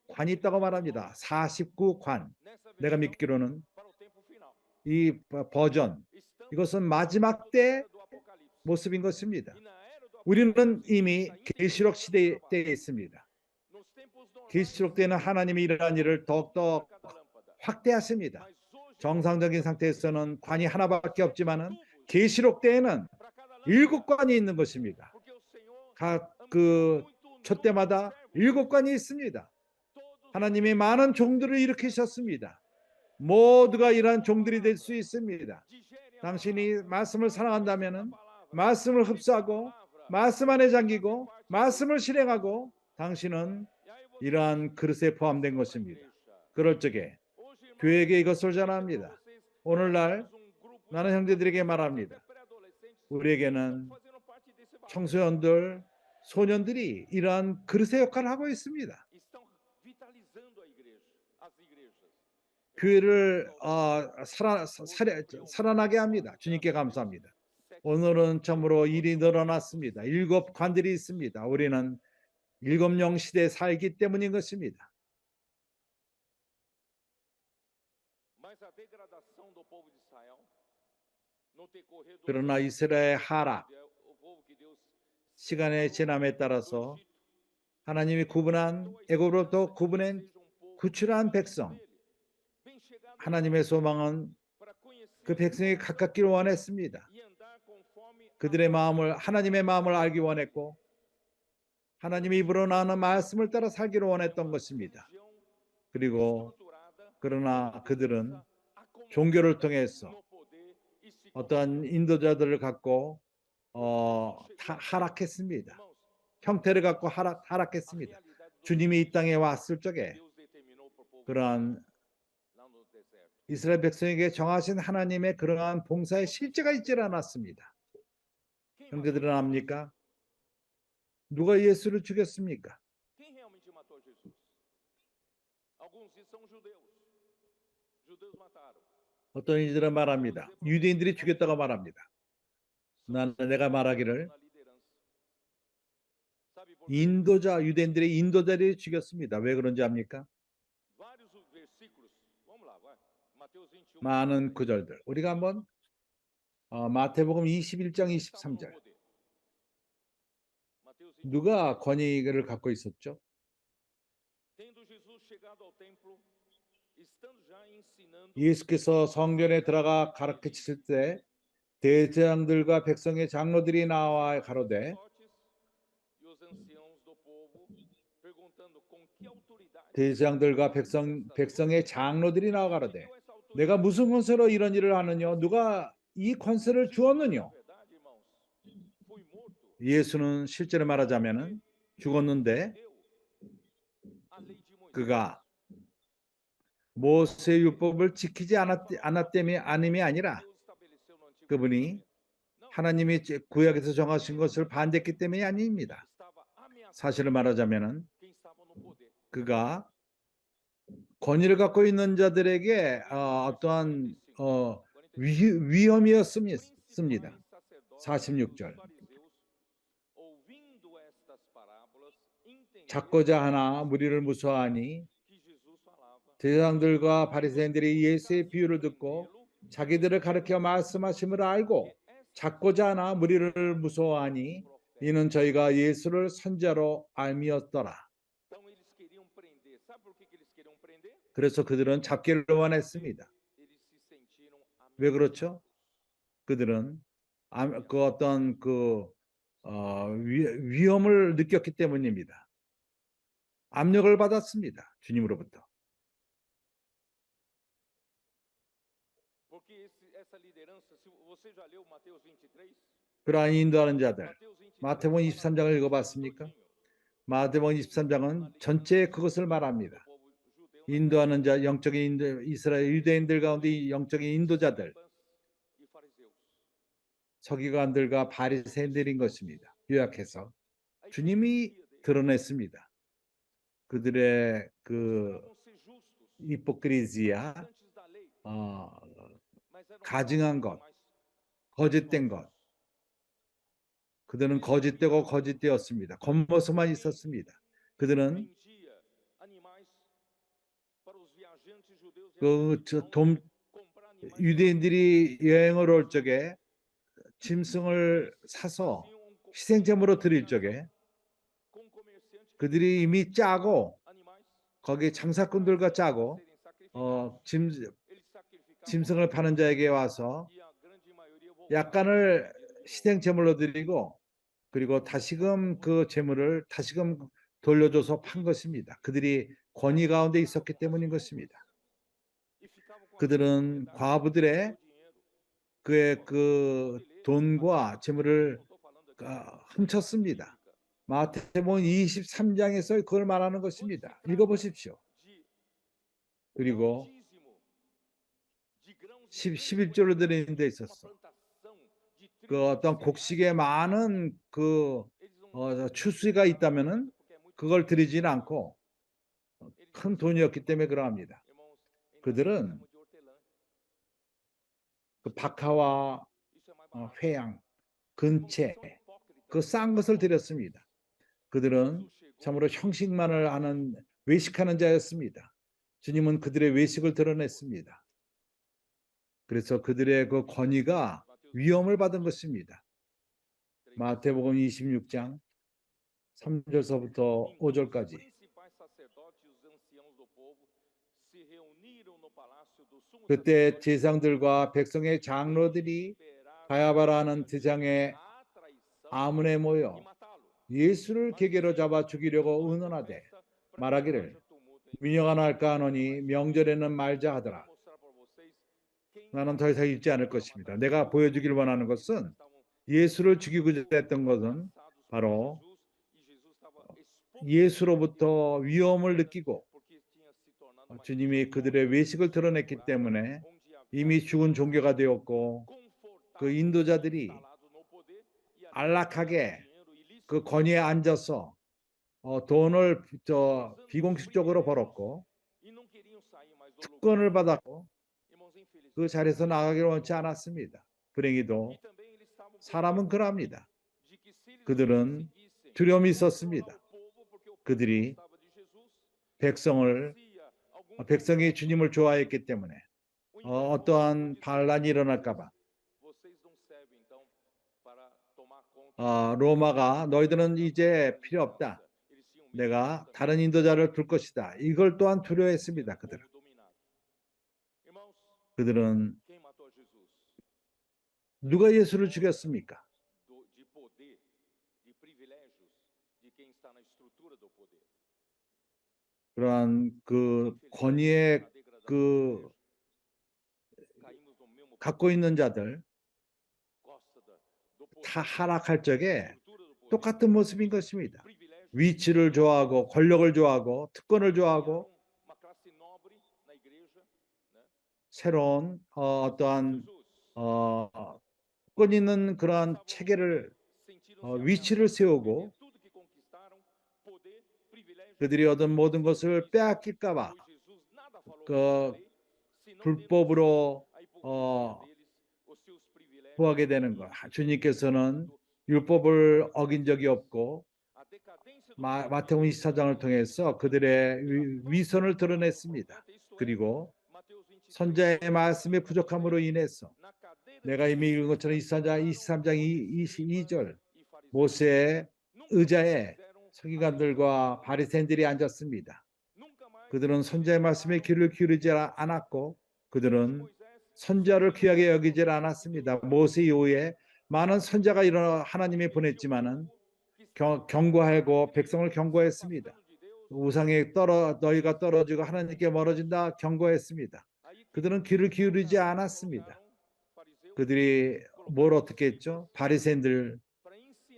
관이 있다고 말합니다. 49관. 내가 믿기로는 이 버전, 이것은 마지막 때 모습인 것입니다. 우리는 이미 계시록 시대에 있습니다. 계시록 때는 하나님이 이러한 일을 더욱더 확대하십니다. 정상적인 상태에서는 관이 하나밖에 없지만은 계시록 때에는 일곱 관이 있는 것입니다. 각 그 촛대마다 일곱 관이 있습니다. 하나님이 많은 종들을 일으키셨습니다. 모두가 이러한 종들이 될 수 있습니다. 당신이 말씀을 사랑한다면은 말씀을 흡수하고 말씀 안에 잠기고 말씀을 실행하고 당신은 이러한 그릇에 포함된 것입니다. 그럴 적에 교회에게 이것을 전합니다. 오늘날 나는 형제들에게 말합니다. 우리에게는 청소년들, 소년들이 이러한 그릇의 역할을 하고 있습니다. 교회를 살아나게 합니다. 주님께 감사합니다. 오늘은 참으로 일이 늘어났습니다. 일곱 관들이 있습니다. 우리는 일곱 영 시대에 살기 때문인 것입니다. 그러나 이스라엘의 하락, 시간의 지남에 따라서 하나님이 구분한 애굽으로부터 구분한 구출한 백성, 하나님의 소망은 그 백성이 가깝기를 원했습니다. 그들의 마음을, 하나님의 마음을 알기 원했고 하나님의 입으로 나오는 말씀을 따라 살기를 원했던 것입니다. 그리고 그러나 그들은 종교를 통해서 어떠한 인도자들을 갖고 하락했습니다. 형태를 갖고 하락했습니다. 주님이 이 땅에 왔을 적에 그러한 이스라엘 백성에게 정하신 하나님의 그러한 봉사의 실제가 있지 않았습니다. 형제들은 압니까? 누가 예수를 죽였습니까? Quem realmente matou Jesus? Alguns dizem são judeus. Judeus mataram. 어떤 이들은 말합니다. 유대인들이 죽였다고 말합니다. 내가 말하기를 Sabe por quê? 인도자, 유대인들의 인도자들이 죽였습니다. 왜 그런지 압니까? Vários versículos. Vamos lá, vai. Mateus 21. 많은 구절들. 우리가 한번 마태복음 21장 23절. Mateus 21. 누가 권위를 갖고 있었죠? Tendo Jesus chegado ao templo, estando já ensinando, 예수께서 성전에 들어가 가르치실 때 대제사장들과 백성의 장로들이 나와 가로되, e os anciãos do povo, perguntando com que autoridade 대제사장들과 백성의 장로들이 나와 가로되, 내가 무슨 권세로 이런 일을 하느냐? 누가 이 권세를 주었느냐? verdade, irmãos, foi morto. 예수는 실제로 말하자면은 죽었는데 Deu a lei de Moisés. 그가 모세 율법을 지키지 않았다며 아님이 아니라 Deus estabeleceu no Antigo 그분이 Testamento. 하나님이 구약에서 정하신 것을 반대했기 때문이 아닙니다. Estava ameaçando 사실을 말하자면은 quem estava no poder. 그가 권위를 갖고 있는 자들에게 어떠한 위험이었습니다. 46절. Ouvindo estas parábolas, entenderam 작고자 하나 무리를 무서워하니 que Jesus falava. 제사장들과 바리새인들이 예수의 비유를 듣고 자기들을 가르쳐 말씀하심을 알고 작고자 하나 무리를 무서워하니 이는 저희가 예수를 선자로 알미었더라. Então eles queriam prender. Sabe por que eles queriam prender? 그래서 그들은 잡기를 원했습니다. Eles se sentiram 왜 ameaçados. 그렇죠? 그들은 그 어떤 위험을 느꼈기 때문입니다. 압력을 받았습니다. 주님으로부터. Porque essa liderança, se você já leu Mateus 23? 그러한 인도하는 자들, Mateus 23 마태복음 23장을 읽어봤습니까? 마태복음 23장은 전체 그것을 말합니다. 인도하는 자, 영적인 이스라엘 유대인들 가운데 이 영적인 인도자들, 서기관들과 바리새인들인 것입니다. 요약해서 주님이 드러냈습니다. 그들의 그 히포크리지아, 가증한 것, 거짓된 것. 그들은 거짓되고 거짓되었습니다. 겉모습만 있었습니다. 그들은 유대인들이 여행을 올 적에 짐승을 사서 희생제물로 드릴 적에 그들이 이미 짜고 거기 장사꾼들과 짜고 짐승을 파는 자에게 와서 약간을 희생제물로 드리고 그리고 다시금 그 제물을 다시금 돌려줘서 판 것입니다. 그들이 권위 가운데 있었기 때문인 것입니다. 그들은 과부들의 그의 그 돈과 재물을 훔쳤습니다. 마태복음 23장에서 그걸 말하는 것입니다. 읽어보십시오. 그리고 11조를 드리는 데 있었어. 그 어떤 곡식에 많은 그 추수가 있다면은 그걸 드리지는 않고 큰 돈이었기 때문에 그러합니다. 그들은 그 박하와 회양, 근채 그 싼 것을 드렸습니다. 그들은 참으로 형식만을 하는 외식하는 자였습니다. 주님은 그들의 외식을 드러냈습니다. 그래서 그들의 그 권위가 위험을 받은 것입니다. 마태복음 26장 3절서부터 5절까지. 그때 제사장들과 백성의 장로들이 바야바라는 대장의 아문에 모여 예수를 계계로 잡아 죽이려고 의논하되 말하기를 민영아 날까 하노니 명절에는 말자 하더라. 나는 더 이상 읽지 않을 것입니다. 내가 보여주길 원하는 것은 예수를 죽이고자 했던 것은 바로 예수로부터 위험을 느끼고 주님이 그들의 외식을 드러냈기 때문에 이미 죽은 종교가 되었고 그 인도자들이 안락하게 그 권위에 앉아서 돈을 비공식적으로 벌었고 특권을 받았고 그 자리에서 나가기를 원치 않았습니다. 불행히도 사람은 그럽니다. 그들은 두려움이 있었습니다. 그들이 백성이 주님을 좋아했기 때문에 어떠한 반란이 일어날까 봐 로마가 너희들은 이제 필요 없다. 내가 다른 인도자를 둘 것이다. 이걸 또한 두려워했습니다. 그들은 누가 예수를 죽였습니까? 그러한 그 권위에 갖고 있는 자들 다 하락할 적에 똑같은 모습인 것입니다. 위치를 좋아하고 권력을 좋아하고 특권을 좋아하고 새로운 어떠한 특권 있는 그러한 체계를 위치를 세우고 그들이 얻은 모든 것을 빼앗길까 봐 그 불법으로 구하게 되는 것. 주님께서는 율법을 어긴 적이 없고 마태복음 24장을 통해서 그들의 위선을 드러냈습니다. 그리고 선자의 말씀의 부족함으로 인해서 내가 이미 읽은 것처럼 23장 22절 모세의 의자에 서기관들과 바리새인들이 앉았습니다. 그들은 선자의 말씀에 귀를 기울이지 않았고 그들은 선자를 귀하게 여기지 않았습니다. 모세 이후에 많은 선자가 일어나 하나님이 보냈지만은 경고하고 백성을 경고했습니다. 우상에 너희가 떨어지고 하나님께 멀어진다 경고했습니다. 그들은 귀를 기울이지 않았습니다. 그들이 뭘 어떻게 했죠? 바리새인들,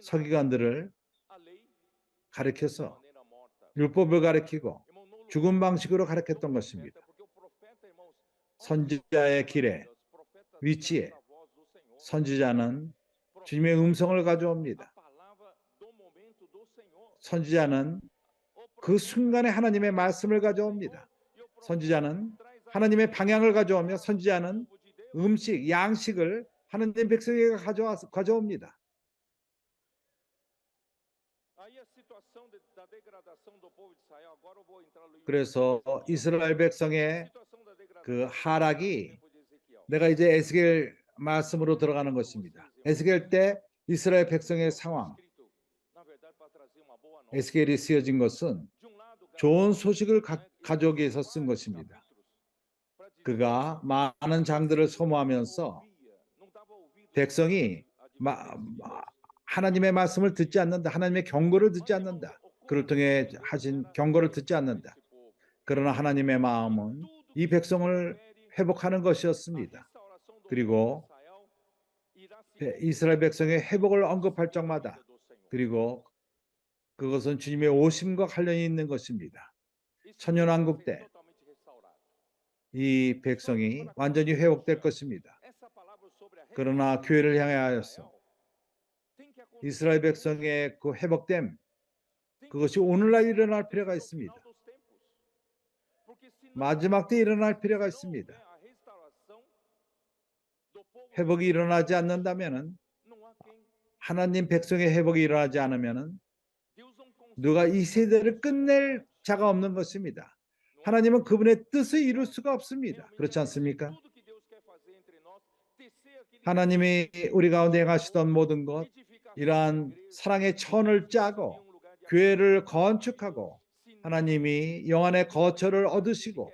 서기관들을 가르쳐서 율법을 가르치고 죽은 방식으로 가르쳤던 것입니다. 선지자의 길에 위치에 선지자는 주님의 음성을 가져옵니다. 선지자는 그 순간에 하나님의 말씀을 가져옵니다. 선지자는 하나님의 방향을 가져오며 선지자는 음식, 양식을 하나님 백성에게 가져옵니다. 그래서 이스라엘 백성의 그 하락이 내가 이제 에스겔 말씀으로 들어가는 것입니다. 에스겔 때 이스라엘 백성의 상황, 에스겔이 쓰여진 것은 좋은 소식을 가져오기 위해서 쓴 것입니다. 그가 많은 장들을 소모하면서 백성이 하나님의 말씀을 듣지 않는다. 하나님의 경고를 듣지 않는다. 그를 통해 하신 경고를 듣지 않는다. 그러나 하나님의 마음은 이 백성을 회복하는 것이었습니다. 그리고 이스라엘 백성의 회복을 언급할 적마다 그리고 그것은 주님의 오심과 관련이 있는 것입니다. 천년왕국 때 이 백성이 완전히 회복될 것입니다. 그러나 교회를 향하여서 이스라엘 백성의 그 회복됨 그것이 오늘날 일어날 필요가 있습니다. 마지막 때 일어날 필요가 있습니다. 회복이 일어나지 않는다면은 하나님 백성의 회복이 일어나지 않으면은 누가 이 세대를 끝낼 자가 없는 것입니다. 하나님은 그분의 뜻을 이룰 수가 없습니다. 그렇지 않습니까? 하나님이 우리 가운데 행하시던 모든 것, 이러한 사랑의 천을 짜고 교회를 건축하고 하나님이 영안의 거처를 얻으시고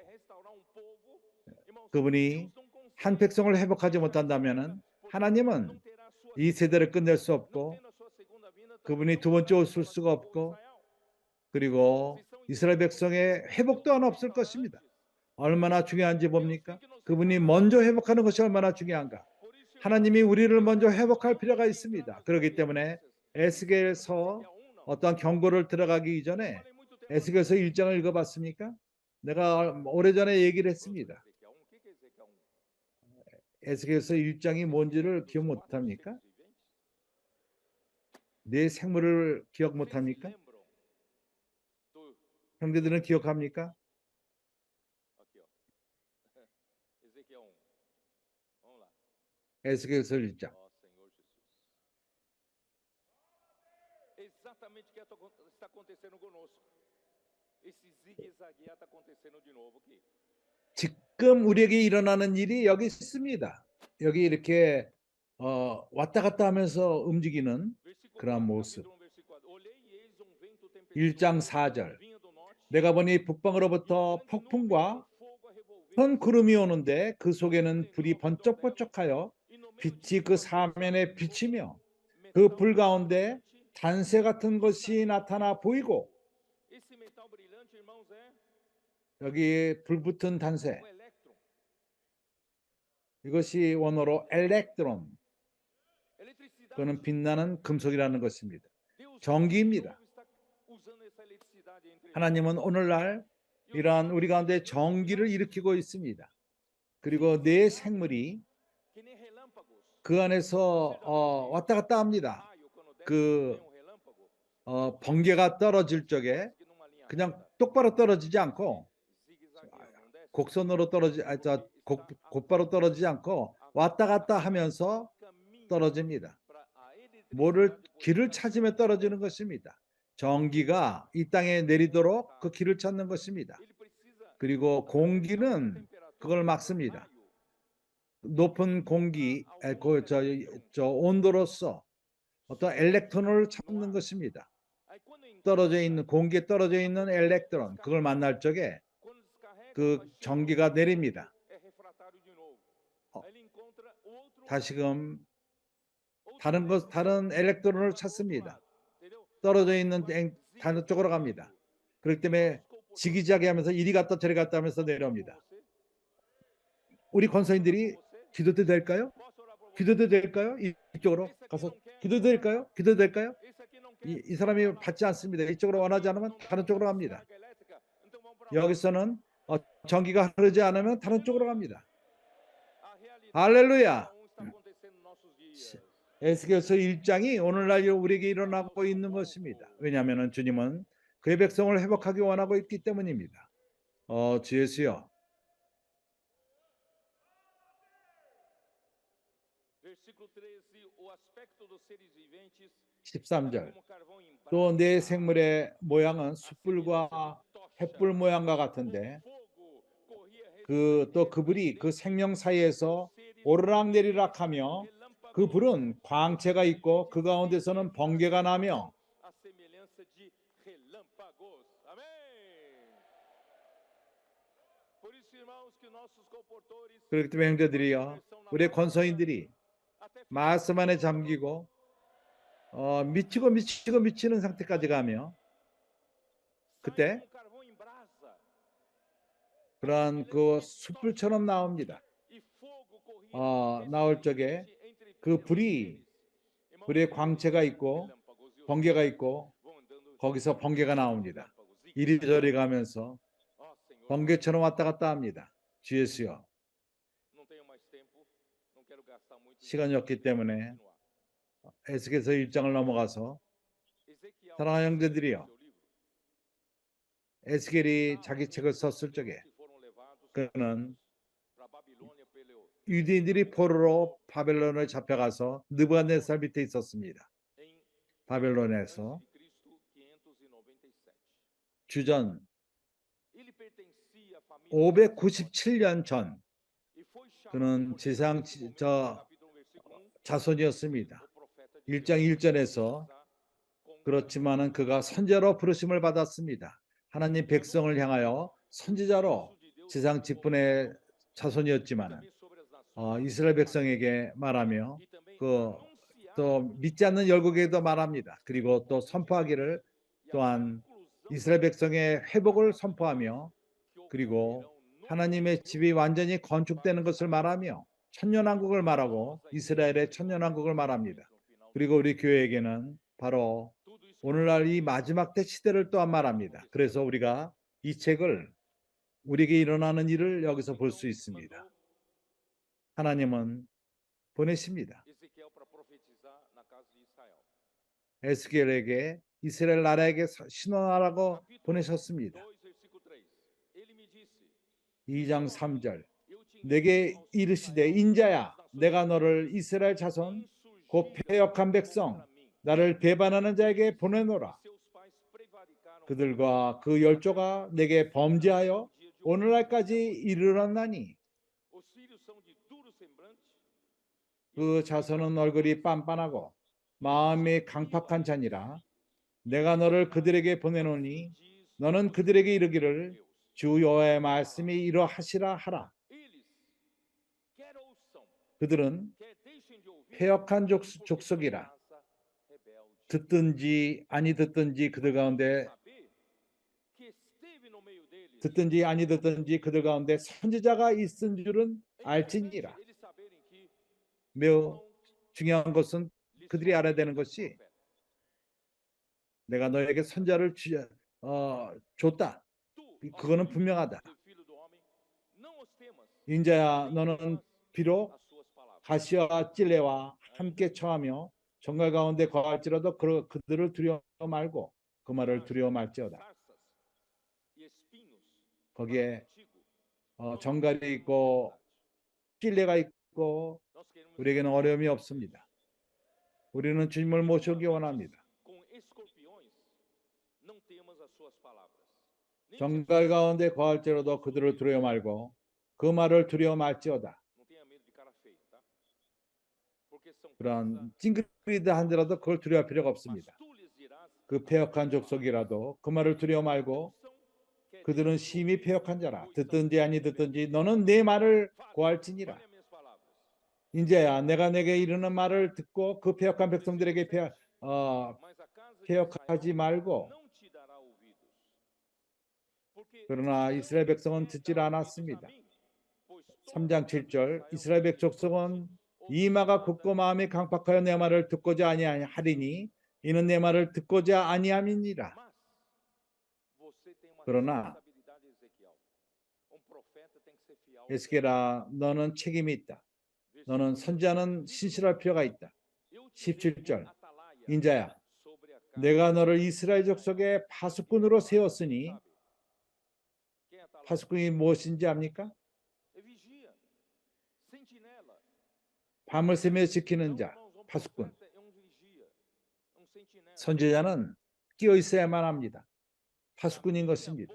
그분이 한 백성을 회복하지 못한다면 하나님은 이 세대를 끝낼 수 없고 그분이 두 번째 오실 수가 없고, 그리고 이스라엘 백성의 회복도 하나 없을 것입니다. 얼마나 중요한지 봅니까? 그분이 먼저 회복하는 것이 얼마나 중요한가. 하나님이 우리를 먼저 회복할 필요가 있습니다. 그렇기 때문에 에스겔서 어떠한 경고를 들어가기 이전에 에스겔서 1장을 읽어봤습니까? 내가 오래전에 얘기를 했습니다. 에스겔서 1장이 뭔지를 기억 못합니까? 내 생물을 기억 못합니까? 형제들은 기억합니까? 에스겔서 1장. Exatamente o que está acontecendo conosco. Esse zigue-zague está acontecendo de novo aqui. 지금 우리에게 일어나는 일이 여기 있습니다. 여기 이렇게 왔다 갔다 하면서 움직이는 Versículo 그러한 4, 모습. capítulo 1, versículo 4. Olhei e eis vento 1장 tempestuoso 4절. vinha do norte, 내가 보니 북방으로부터 e grande nuvem 폭풍과 de fogo a revolver, 큰 구름이 오는데 그 속에는 불이 번쩍번쩍하여 e no meio 빛이 disso 그 uma coisa 사면에 como 비치며 그 metal 불 가운데 brilhante. 단새 같은 것이 나타나 보이고, Esse metal brilhante, irmãos, é 여기 불붙은 단새, o elétron. 이것이 원어로 엘렉트론, Eletricidade. 그는 빛나는 금속이라는 것입니다. Deus 전기입니다. está usando essa eletricidade entre nós. 하나님은 오늘날 이러한 우리 가운데 전기를 일으키고 있습니다. 그리고 내 생물이 Que nem relâmpagos. 그 안에서 왔다 갔다 합니다. Raio, quando desce, 그 vem um relâmpago. 번개가 떨어질 적에 Que numa linha 그냥 reta, 똑바로 떨어지지 않고 zigue-zagueia, não desce? 곡선으로 곧바로 떨어지지 않고 왔다 갔다 하면서 Caminho 떨어집니다. para a eletricidade 뭐를 poder 길을 nascer. 찾으며 떨어지는 것입니다. 전기가 이 땅에 내리도록 그 길을 찾는 것입니다. Ele precisa 그리고 공기는 temperatura 그걸 do 막습니다. raio. 높은 공기, 저 온도로서 어떤 엘렉트론을 찾는 것입니다. Aí quando encontra, 떨어져 있는 공기에 떨어져 있는 엘렉트론, 그걸 만날 적에 quando descarrega, 그 vai cheio, 전기가 내립니다. é refratário de novo. 어, Aí ele encontra outro, 다시금 outro 다른 elétron, 다른 엘렉트론을 vai pro outro 찾습니다. lado, entendeu? 떨어져 있는 Vai 다른 쪽으로 갑니다. zigue-zagueando. 그렇기 때문에 지기자기하면서 이리 갔다 저리 갔다 하면서 내려옵니다. 우리 권사님들이 기도도 될까요? 기도도 될까요? 이쪽으로 가서 기도도 될까요? 기도도 될까요? 이 사람이 받지 않습니다. 이쪽으로 원하지 않으면 다른 쪽으로 갑니다. 여기서는 전기가 흐르지 않으면 다른 쪽으로 갑니다. 할렐루야. 에스겔서 1장이 오늘날 우리에게 일어나고 있는 것입니다. 왜냐하면 주님은 그의 백성을 회복하기 원하고 있기 때문입니다. 주 예수여. Versículo 13, o aspecto dos seres viventes 13절. como carvão em 또 brasa, 내 생물의 모양은 a 숯불과 semelhança de tocha. 횃불 모양과 O 같은데 fogo corria 또 그 불이 그 생명 사이에서 오르락내리락하며 그 불은 광채가 있고 그 가운데서는 번개가 나며 a semelhança de relâmpagos. Amém. Por isso, irmãos, que nossos comportores, 그렇기 때문에 형제들이여, 우리의 권서인들이 말씀 안에 잠기고 미치는 상태까지 가며 그때 como carvão em brasa, 그러한 그 숯불처럼 나옵니다. e fogo corria 나올 적에 entre 그 불이 불의 광채가 있고 relâmpagos e os 번개가 있고 vão andando 거기서 번개가 나옵니다. relâmpagos. 이리저리 가면서 Ó Senhor, 번개처럼 왔다 갔다 합니다. 주 예수여. não tenho mais tempo, não quero gastar muito 시간이 없기 때문에 continuar. 에스겔서 1장을 넘어가서 Ezequiel, 사랑하는 형제들이여, seu livro, 에스겔이 자기 책을 썼을 적에 que foram levados 그는 para Babilônia pelo 유대인들이 포로로 바벨론에 잡혀가서 느부갓네살 밑에 있었습니다. em 바벨론에서 antes de Cristo 597. 주전 Ele pertencia à família 597년 전 e foi chamado 그는 por 지상 Deus, nesse momento, 저 capítulo 1, versículo 1, 자손이었습니다. o profeta de 1장 1절에서 그렇지만은 그가 선지자로 부르심을 받았습니다. 하나님 백성을 향하여 선지자로 지상 직분의 자손이었지만은 이스라엘 백성에게 말하며 그 또 믿지 않는 열국에도 말합니다. 그리고 또 선포하기를 또한 이스라엘 백성의 회복을 선포하며 그리고 하나님의 집이 완전히 건축되는 것을 말하며 천년왕국을 말하고 이스라엘의 천년왕국을 말합니다. 그리고 우리 교회에게는 바로 오늘날 이 마지막 때 시대를 또한 말합니다. 그래서 우리가 이 책을 우리에게 일어나는 일을 여기서 볼 수 있습니다. 하나님은 보내십니다. Ezequiel para profetizar na casa de Israel. 에스겔에게 이스라엘 나라에게 신원하라고 Capítulo 보내셨습니다. 2, versículo 3. Ele me disse: 2장 3절 Eu te 내게 envio aos 이르시되 Israel, 인자야 nações 내가 너를 이스라엘 자손 곧 insurgidas 패역한 백성 contra mim. 나를 배반하는 자에게 보내노라. Seus pais prevaricaram 그들과 그 열조가 내게 범죄하여 no dia de hoje. 오늘날까지 이르렀나니 Os filhos são de duro semblante, 그 자손은 얼굴이 빤빤하고 마음이 강팍한 자니라. 내가 너를 그들에게 보내노니 diz 너는 그들에게 이르기를 Deus. 주 여호와의 말씀이 이러하시라 하라. Eles quer ouçam, 그들은 quer deixem de ouvir, 패역한 porque são 족속이라. raça rebelde. 듣든지 아니 듣든지 그들 가운데 Saber que esteve no meio deles, 듣든지 아니 듣든지 그들 가운데 선지자가 있은 줄은 é 알지니라. importante eles saberem que 매우 중요한 것은 lhes 그들이 알아야 되는 concedeu 것이 profeta. 내가 너에게 선자를 줬다. Tu, ó 그거는 filho 분명하다. do filho do homem, não os temas, 인자야 nem 너는 temas 비록 as suas palavras. 가시와 찔레와 함께 처하며 정갈 가운데 거할지라도 그들을 두려워 말고 그 말을 두려워 말지어다. Sarças e espinhos 거기에 contigo. 정갈이 있고 찔레가 있고 Nós queremos 우리에게는 어려움이 없습니다. 우리는 주님을 모시기 원합니다. com escorpiões, não temas as suas palavras. Nem os 정갈 가운데 거할지라도 그들을 두려워 말고 그 말을 두려워 말지어다. Não tenha medo de cara feia, tá? Porque são 그런 찡그리다 한데라도 그걸 두려워할 필요가 mas 없습니다. tu lhes dirás 그 패역한 족속이라도 그 말을 두려워 말고 ouçam, quer 그들은 deixem de 심히 ouvir, 패역한 자라. pois são 듣든지 아니 듣든지 너는 내 말을 Fale, 고할지니라. fale as minhas palavras. 인자야 내가 내게 이르는 말을 듣고 그 패역한 백성들에게 Mas a casa de 패역하지 Israel 말고 não te dará ouvidos. Porque 그러나 이스라엘 백성은 듣질 않았습니다. 3장 7절 이스라엘 백성은 이마가 굽고 마음이 강팍하여 내 말을 듣고자 아니하리니 이는 내 말을 듣고자 아니함이니라. 그러나 에스겔아 너는 책임이 있다. 너는 선지자는 신실할 필요가 있다. 17절 인자야 내가 너를 이스라엘 족속의 파수꾼으로 세웠으니 파수꾼이 무엇인지 압니까? 밤을 새며 지키는 자 파수꾼. 선지자는 끼어 있어야만 합니다. 파수꾼인 것입니다.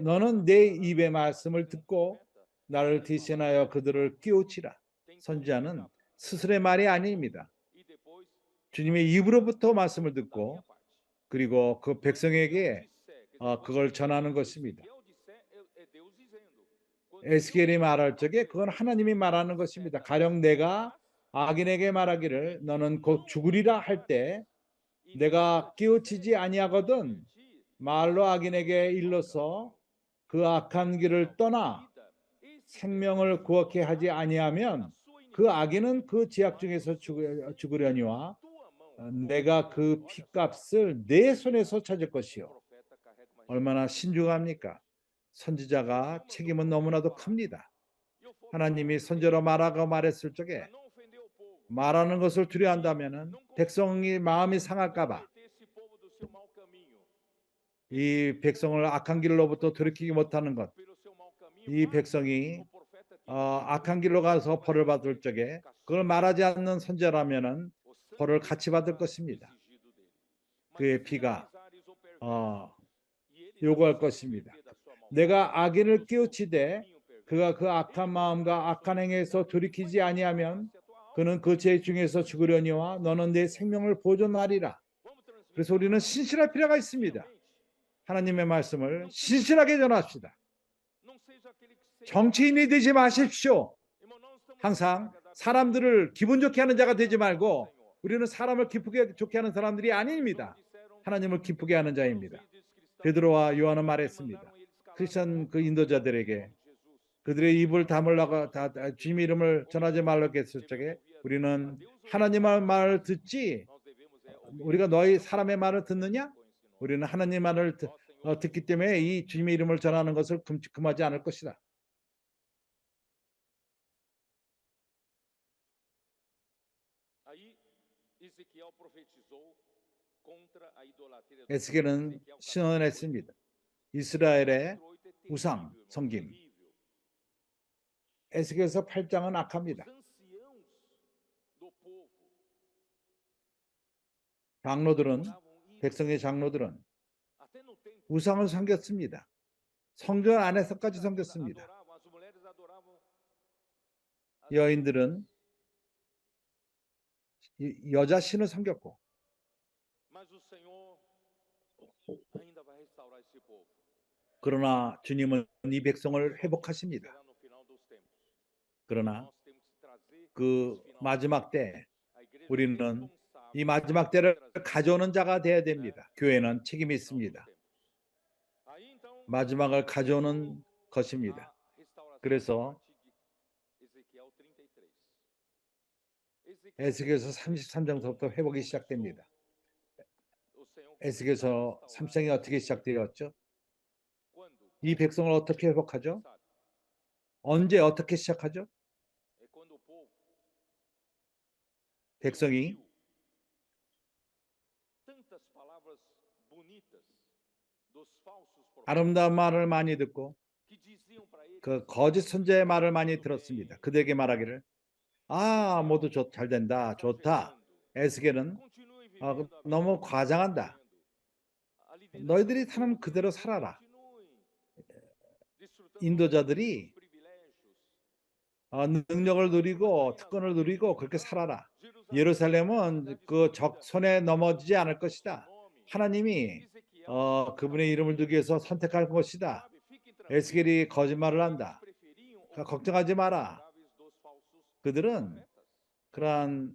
너는 내 입의 말씀을 듣고 나를 대신하여 그들을 끼우치라. 선지자는 스스로의 말이 아닙니다. 주님의 입으로부터 말씀을 듣고 그리고 그 백성에게 그걸 전하는 것입니다. 에스겔이 말할 적에 그건 하나님이 말하는 것입니다. 가령 내가 악인에게 말하기를 너는 곧 죽으리라 할 때 내가 끼우치지 아니하거든 말로 악인에게 일러서 그 악한 길을 떠나 생명을 구하게 하지 아니하면 그 악인은 그 지약 중에서 죽으려니와 내가 그 피값을 내 손에서 찾을 것이요. 얼마나 신중합니까? 선지자가 책임은 너무나도 큽니다. 하나님이 선지자로 말하고 말했을 적에 말하는 것을 두려워한다면 백성이 마음이 상할까 봐 이 백성을 악한 길로부터 돌이키지 못하는 것, 이 백성이 악한 길로 가서 벌을 받을 적에 그걸 말하지 않는 선지자라면은 벌을 같이 받을 것입니다. 그의 피가 요구할 것입니다. 내가 악인을 깨우치되 그가 그 악한 마음과 악한 행위에서 돌이키지 아니하면 그는 그 죄 중에서 죽으려니와 너는 내 생명을 보존하리라. 그래서 우리는 신실할 필요가 있습니다. 하나님의 말씀을 신실하게 전합시다. 정치인이 되지 마십시오. 항상 사람들을 기분 좋게 하는 자가 되지 말고 우리는 사람을 기쁘게 좋게 하는 사람들이 아닙니다. 하나님을 기쁘게 하는 자입니다. 베드로와 요한은 말했습니다. 크리스천 그 인도자들에게 그들의 입을 다물라고 주님 이름을 전하지 말라고 했을 적에 우리는 하나님의 말을 듣지 우리가 너희 사람의 말을 듣느냐? 우리는 하나님 말을 듣기 때문에 이 주님의 이름을 전하는 것을 금하지 않을 것이다. 에스겔은 신언했습니다. 이스라엘의 우상 섬김. 에스겔서 8장은 악합니다. 장로들은 백성의 장로들은 우상을 섬겼습니다. 성전 안에서까지 섬겼습니다. 여인들은 여자 신을 섬겼고 그러나 주님은 이 백성을 회복하십니다. 그러나 그 마지막 때 우리는 이 마지막 때를 가져오는 자가 되어야 됩니다. 교회는 책임이 있습니다. 마지막을 가져오는 것입니다. 그래서 에스겔서 33장부터 회복이 시작됩니다. 에스겔서 3장이 어떻게 시작되었죠? 이 백성을 어떻게 회복하죠? 언제 어떻게 시작하죠? 백성이 아름다운 말을 많이 듣고 그 거짓 선지자의 말을 많이 들었습니다. 그들에게 말하기를 모두 잘 된다, 좋다. 에스겔은 너무 과장한다. 너희들이 사는 그대로 살아라. 인도자들이 능력을 누리고 특권을 누리고 그렇게 살아라. 예루살렘은 그 적 손에 넘어지지 않을 것이다. 하나님이 그분의 이름을 두기 위해서 선택할 것이다. 에스겔이 거짓말을 한다. 걱정하지 마라. 그들은 그러한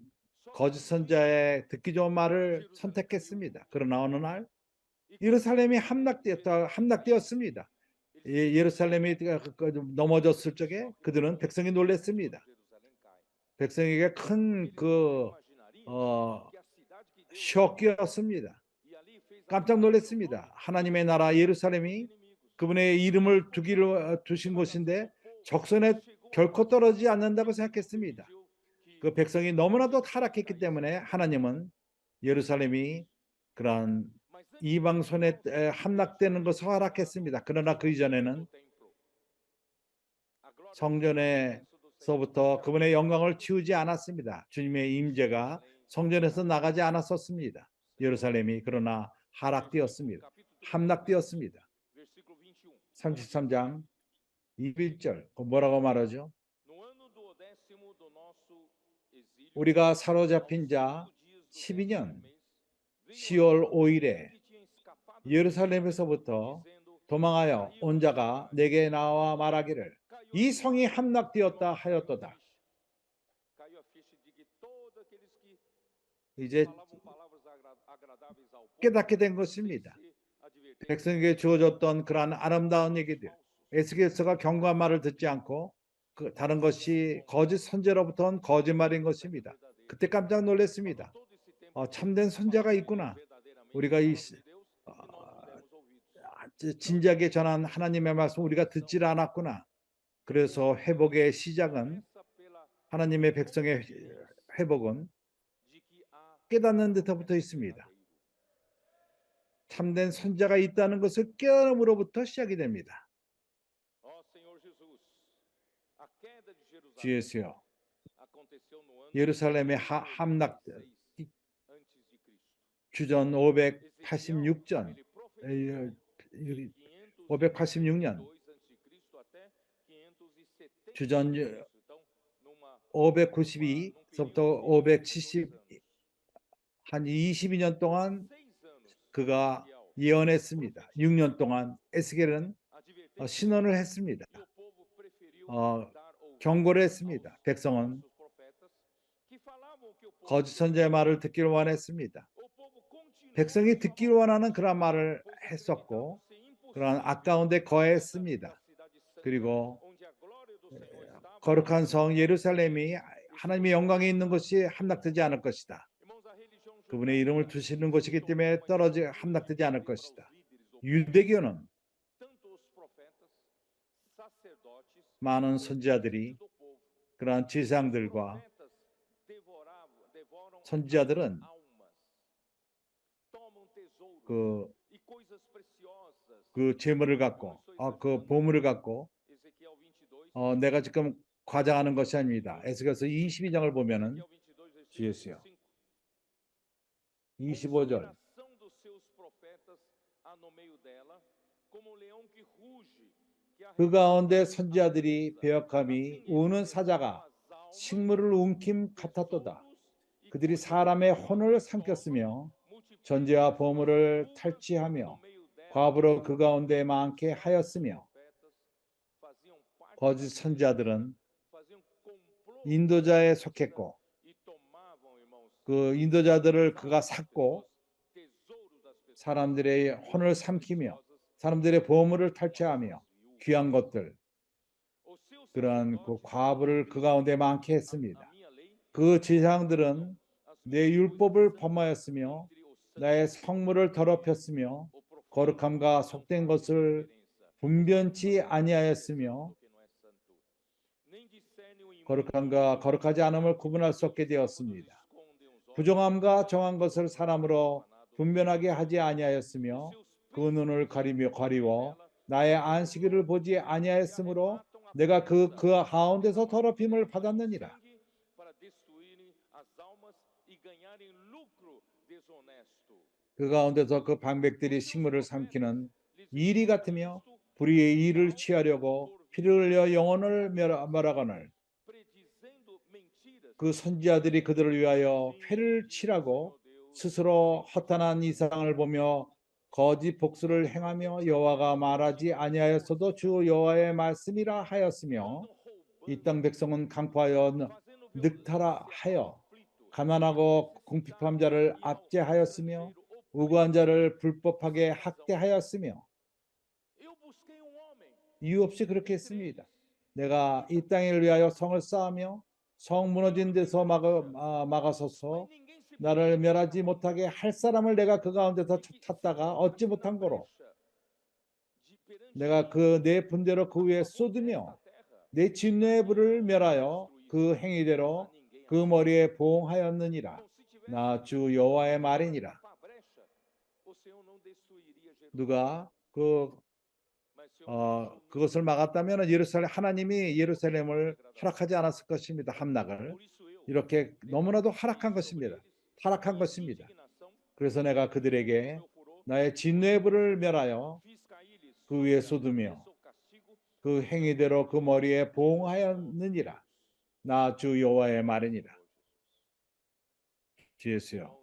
거짓 선자의 듣기 좋은 말을 선택했습니다. 그러나 어느 날 예루살렘이 함락되었습니다. 예루살렘이 넘어졌을 적에 그들은 백성이 놀랐습니다. 백성에게 큰 쇼크였습니다. 깜짝 놀랐습니다. 하나님의 나라 예루살렘이 그분의 이름을 두신 곳인데 적선에 결코 떨어지지 않는다고 생각했습니다. 그 백성이 너무나도 타락했기 때문에 하나님은 예루살렘이 그런 이방 손에 함락되는 것을 허락했습니다. 그러나 그 이전에는 성전에서부터 그분의 영광을 치우지 않았습니다. 주님의 임재가 성전에서 나가지 않았었습니다. 예루살렘이 그러나 하락되었습니다. 함락되었습니다. 33장 21절 뭐라고 말하죠? 우리가 사로잡힌 자 12년 10월 5일에 예루살렘에서부터 도망하여 온 자가 내게 나와 말하기를 이 성이 함락되었다 하였도다. 이제 깨닫게 된 것입니다. 백성에게 주어졌던 그러한 아름다운 얘기들, 에스겔서가 경고한 말을 듣지 않고 다른 것이 거짓 선지자로부터 온 거짓말인 것입니다. 그때 깜짝 놀랐습니다. 참된 선지자가 있구나. 우리가 진지하게 전한 하나님의 말씀 우리가 듣질 않았구나. 그래서 회복의 시작은 하나님의 백성의 회복은 깨닫는 데서부터 있습니다. 참된 선지자가 있다는 것을 깨달음으로부터 시작이 됩니다. 주 예수여, 예루살렘의 함락 주전 586년 주전 592서부터 570 한 22년 동안 그가 예언했습니다. 6년 동안 에스겔은 신언을 했습니다. 경고를 했습니다. 백성은 거짓 선지자의 말을 듣기를 원했습니다. o povo continuou 백성이 na sua 듣기를 원하는 그런 말을 porque 했었고 acreditava ser 그런 impossível 악 가운데 da 거했습니다. cidade santa, 그리고 onde a glória do Senhor estava, 거룩한 성 예루살렘이 하나님의 영광이 있는 것이 함락되지 않을 것이다. irmãos, a religião 그분의 이름을 judaica 두시는 se 것이기 tornou 때문에 uma 떨어지 estrutura 함락되지 않을 para os 것이다. líderes ocultos, 유대교는 tanto os profetas, sacerdotes, 많은 os 선지자들이 líderes do povo. 그러한 Os 지상들과 profetas devoram 선지자들은 almas, tomam tesouros 그, e coisas preciosas. 그 재물을 갖고 그 보물을 갖고 Ezequiel 22, 내가 지금 과장하는 것이 아닙니다. 에스겔서 22장을 보면은 Ezequiel 22, versículo 주였어요. 25. 25절 Conspiração dos seus profetas há no meio dela, como um leão que ruge, que 그 가운데 arrebata a 선지자들이 presa. 배역함이 우는 사자가 식물을 움킴 같았도다. 그들이 사람의 혼을 삼켰으며 전제와 보물을 탈취하며 과부로 그 가운데 많게 하였으며 거짓 선지자들은 인도자에 속했고 그 인도자들을 그가 샀고 사람들의 혼을 삼키며 사람들의 보물을 탈취하며 귀한 것들 그러한 그 과부를 그 가운데 많게 했습니다. 그 제사장들은 내 율법을 범하였으며 나의 성물을 더럽혔으며 거룩함과 속된 것을 분변치 아니하였으며 거룩함과 거룩하지 않음을 구분할 수 없게 되었습니다. 부정함과 정한 것을 사람으로 분별하게 하지 아니하였으며 그 눈을 가리워 나의 안식일을 보지 아니하였으므로 내가 그 가운데서 더럽힘을 받았느니라. 그 가운데서 그 방백들이 식물을 삼키는 일이 같으며 불의의 일을 취하려고 피를 흘려 영혼을 멸하거늘 그 선지자들이 그들을 위하여 회를 치라고 스스로 허탄한 이상을 보며 거짓 복수를 행하며 여호와가 말하지 아니하였어도 주 여호와의 말씀이라 하였으며 이 땅 백성은 강포하여 늑탈하여 가난하고 궁핍한 자를 압제하였으며 우고한 자를 불법하게 학대하였으며 이유 없이 그렇게 했습니다. 내가 이 땅을 위하여 성을 쌓으며 성 무너진 데서 막아서서 나를 멸하지 못하게 할 사람을 내가 그 가운데서 찾다가 얻지 못한 거로 내가 그 내 분대로 그 위에 쏟으며 내 진노의 불을 멸하여 그 행위대로 그 머리에 보응하였느니라. 나 주 여호와의 말이니라. 누가 그것을 막았다면 하나님이 예루살렘을 허락하지 않았을 것입니다. 함락을 이렇게 너무나도 타락한 것입니다. 그래서 내가 그들에게 나의 진노의 불을 멸하여 그 위에 쏟으며 그 행위대로 그 머리에 보응하였느니라. 나 주 여호와의 말이니라. 주 예수여.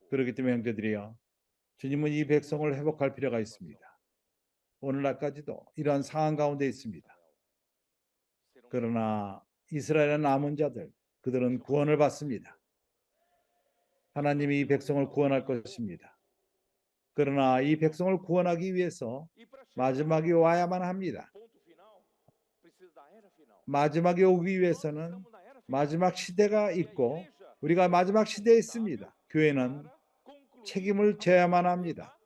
그렇기 때문에 형제들이여, 주님은 이 백성을 회복할 필요가 있습니다. 오늘날까지도 이러한 상황 가운데 있습니다. 그러나 이스라엘의 남은 자들, 그들은 구원을 받습니다. 하나님이 이 백성을 구원할 것입니다. 그러나 이 백성을 구원하기 위해서 마지막이 와야만 합니다. 마지막에 오기 위해서는 마지막 시대가 있고 우리가 마지막 시대에 있습니다. 교회는 책임을 져야만 합니다.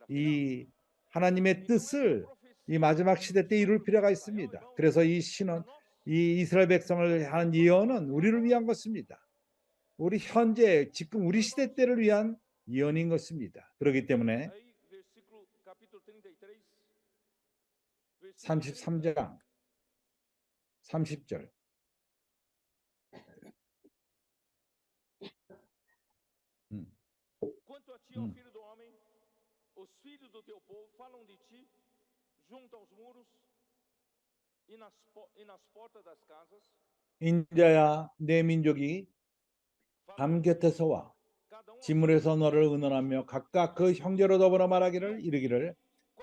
이 하나님의 뜻을 이 마지막 시대 때 이룰 필요가 있습니다. 그래서 이 이스라엘 백성을 한 예언은 우리를 위한 것입니다. 우리 현재 지금 우리 시대 때를 위한 예언인 것입니다. 그렇기 때문에 33장 30절 Quanto a ti, ó filho do homem, os filhos do teu povo falam de ti junto aos muros e nas portas das casas. 인자야 내 민족이 밤 곁에서 와 지물에서 너를 의논하며 각각 그 형제로 더불어 말하기를 이르기를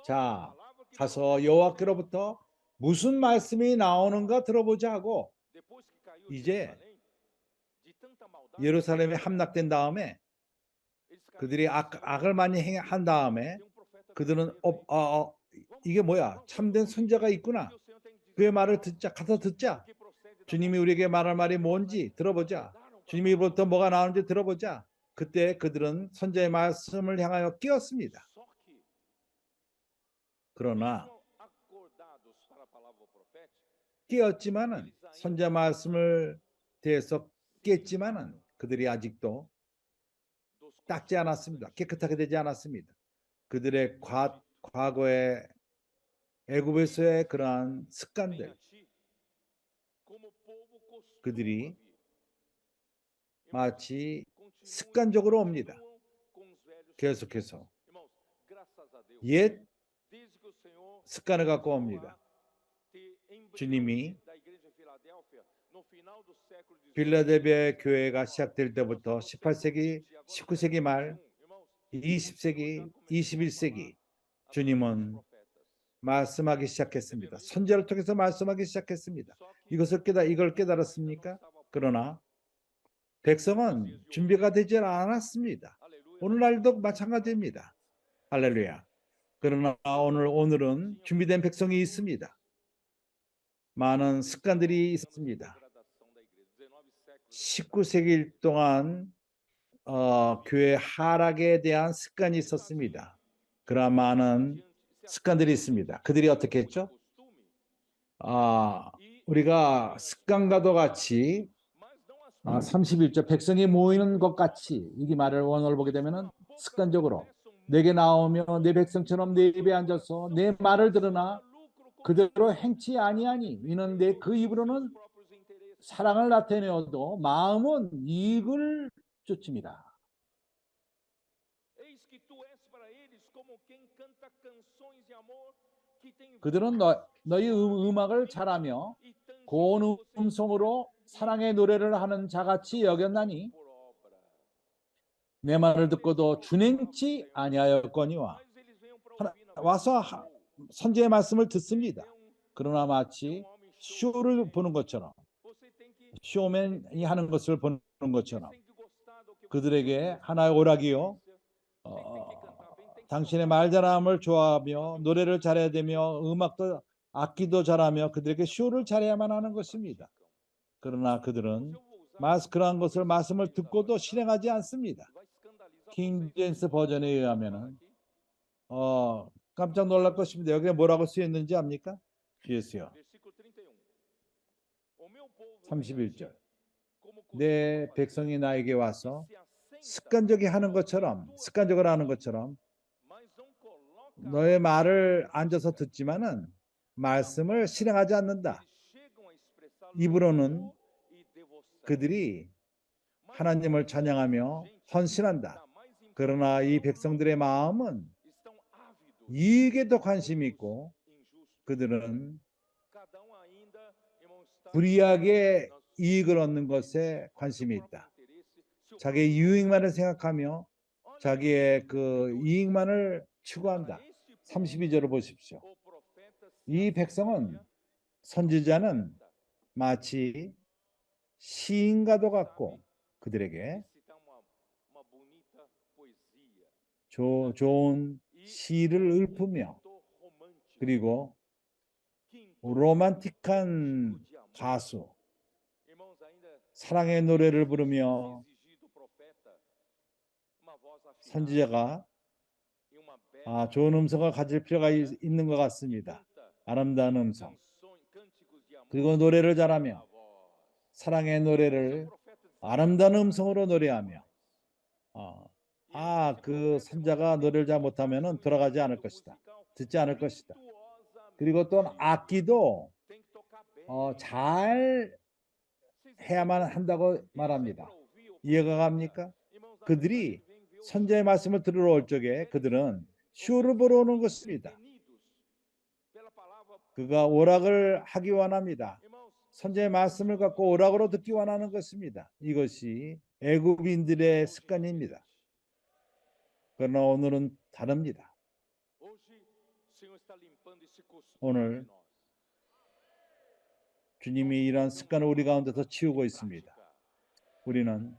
자 가서 여호와께로부터 무슨 말씀이 나오는가 들어보자 하고 이제 예루살렘에 함락된 다음에 그들이 악을 많이 한 다음에 그들은 이게 뭐야? 참된 선자가 있구나. 그의 말을 듣자. 가서 듣자. 주님이 우리에게 말할 말이 뭔지 들어보자. 주님이 입으로부터 뭐가 나오는지 들어보자. 그때 그들은 선자의 말씀을 향하여 끼었습니다. 그러나 깨었지만은 선자 말씀을 대해서 깼지만은 그들이 아직도 닦지 않았습니다. 깨끗하게 되지 않았습니다. 그들의 과거의 애굽에서의 그러한 습관들, 그들이 마치 습관적으로 옵니다. 계속해서 옛 습관을 갖고 옵니다. 주님이 빌라델비아 교회가 시작될 때부터 18세기, 19세기 말, 20세기, 21세기 주님은 말씀하기 시작했습니다. 선지자를 통해서 말씀하기 시작했습니다. 이걸 깨달았습니까? 그러나 백성은 준비가 되지 않았습니다. 오늘날도 마찬가지입니다. 할렐루야. 그러나 오늘은 준비된 백성이 있습니다. 많은 습관들이 있습니다. 19세기 동안 교회 하락에 대한 습관이 있었습니다. 그러나 많은 습관들이 있습니다. 그들이 어떻게 했죠? 우리가 습관과도 같이 31절 백성이 모이는 것 같이 이 말을 원어를 보게 되면은 습관적으로 내게 나오며 내 백성처럼 내 입에 앉아서 내 말을 들으나 그대로 행치 아니하니 이는 내 그 입으로는 사랑을 나타내어도 마음은 이익을 쫓습니다. 그들은 너희 음악을 잘하며 고운 음성으로 사랑의 노래를 하는 자같이 여겼나니 내 말을 듣고도 준행치 아니하였거니와 와서 선지의 말씀을 듣습니다. 그러나 마치 쇼를 보는 것처럼 쇼맨이 하는 것을 보는 것처럼 그들에게 하나의 오락이요 당신의 말 잘함을 좋아하며 노래를 잘해야 되며 음악도 악기도 잘하며 그들에게 쇼를 잘해야만 하는 것입니다. 그러나 그들은 그러한 것을 말씀을 듣고도 실행하지 않습니다. 킹 제임스 버전에 의하면은 깜짝 놀랄 것입니다. 여기에 뭐라고 쓰였는지 압니까? 주였어요. 31절. 내 백성이 나에게 와서 습관적으로 하는 것처럼 너의 말을 앉아서 듣지만은 말씀을 실행하지 않는다. 입으로는 그들이 하나님을 찬양하며 헌신한다. 그러나 이 백성들의 마음은 이익에도 관심이 있고 그들은 불이하게 이익을 얻는 것에 관심이 있다. 자기의 유익만을 생각하며 자기의 그 이익만을 추구한다. 32절을 보십시오. 이 백성은 선지자는 마치 시인과도 같고 그들에게 좋은 시를 읊으며 그리고 로man틱한 가수 사랑의 노래를 부르며 선지자가 좋은 음성을 가질 필요가 있는 것 같습니다. 아름다운 음성 그리고 노래를 잘하며 사랑의 노래를 아름다운 음성으로 노래하며 그 선자가 노래를 잘 못하면 돌아가지 않을 것이다. 듣지 않을 것이다. 그리고 또 악기도 잘 해야만 한다고 말합니다. 이해가 갑니까? 그들이 선자의 말씀을 들으러 올 적에 그들은 쇼를 보러 오는 것입니다. 그가 오락을 하기 원합니다. 선자의 말씀을 갖고 오락으로 듣기 원하는 것입니다. 이것이 애굽인들의 습관입니다. 그러나 오늘은 다릅니다. 오늘 주님이 이러한 습관을 우리 가운데서 치우고 있습니다. 우리는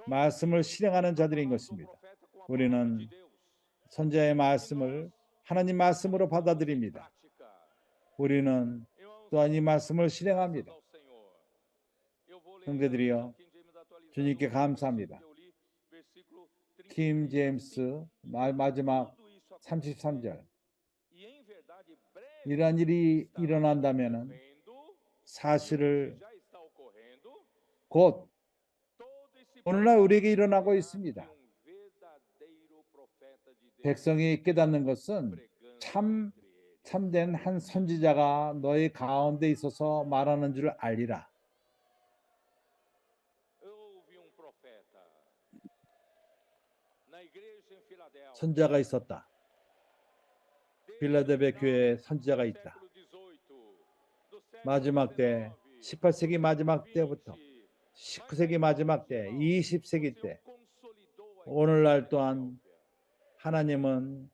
말씀을 실행하는 자들인 것입니다. 우리는 선지자의 말씀을 하나님 말씀으로 받아들입니다. 우리는 또한 이 말씀을 실행합니다. 형제들이여, 주님께 감사합니다. 킹 제임스 마지막 33절. 이러한 일이 일어난다면 사실을 곧 오늘날 우리에게 일어나고 있습니다. 백성이 깨닫는 것은 참된 한 선지자가 너희 가운데 있어서 말하는 줄 알리라. 선지자가 있었다. 빌라델비아 교회에 선지자가 있다. 마지막 때, 18세기 마지막 때부터 19세기 마지막 때, 20세기 때, 오늘날 또한 하나님은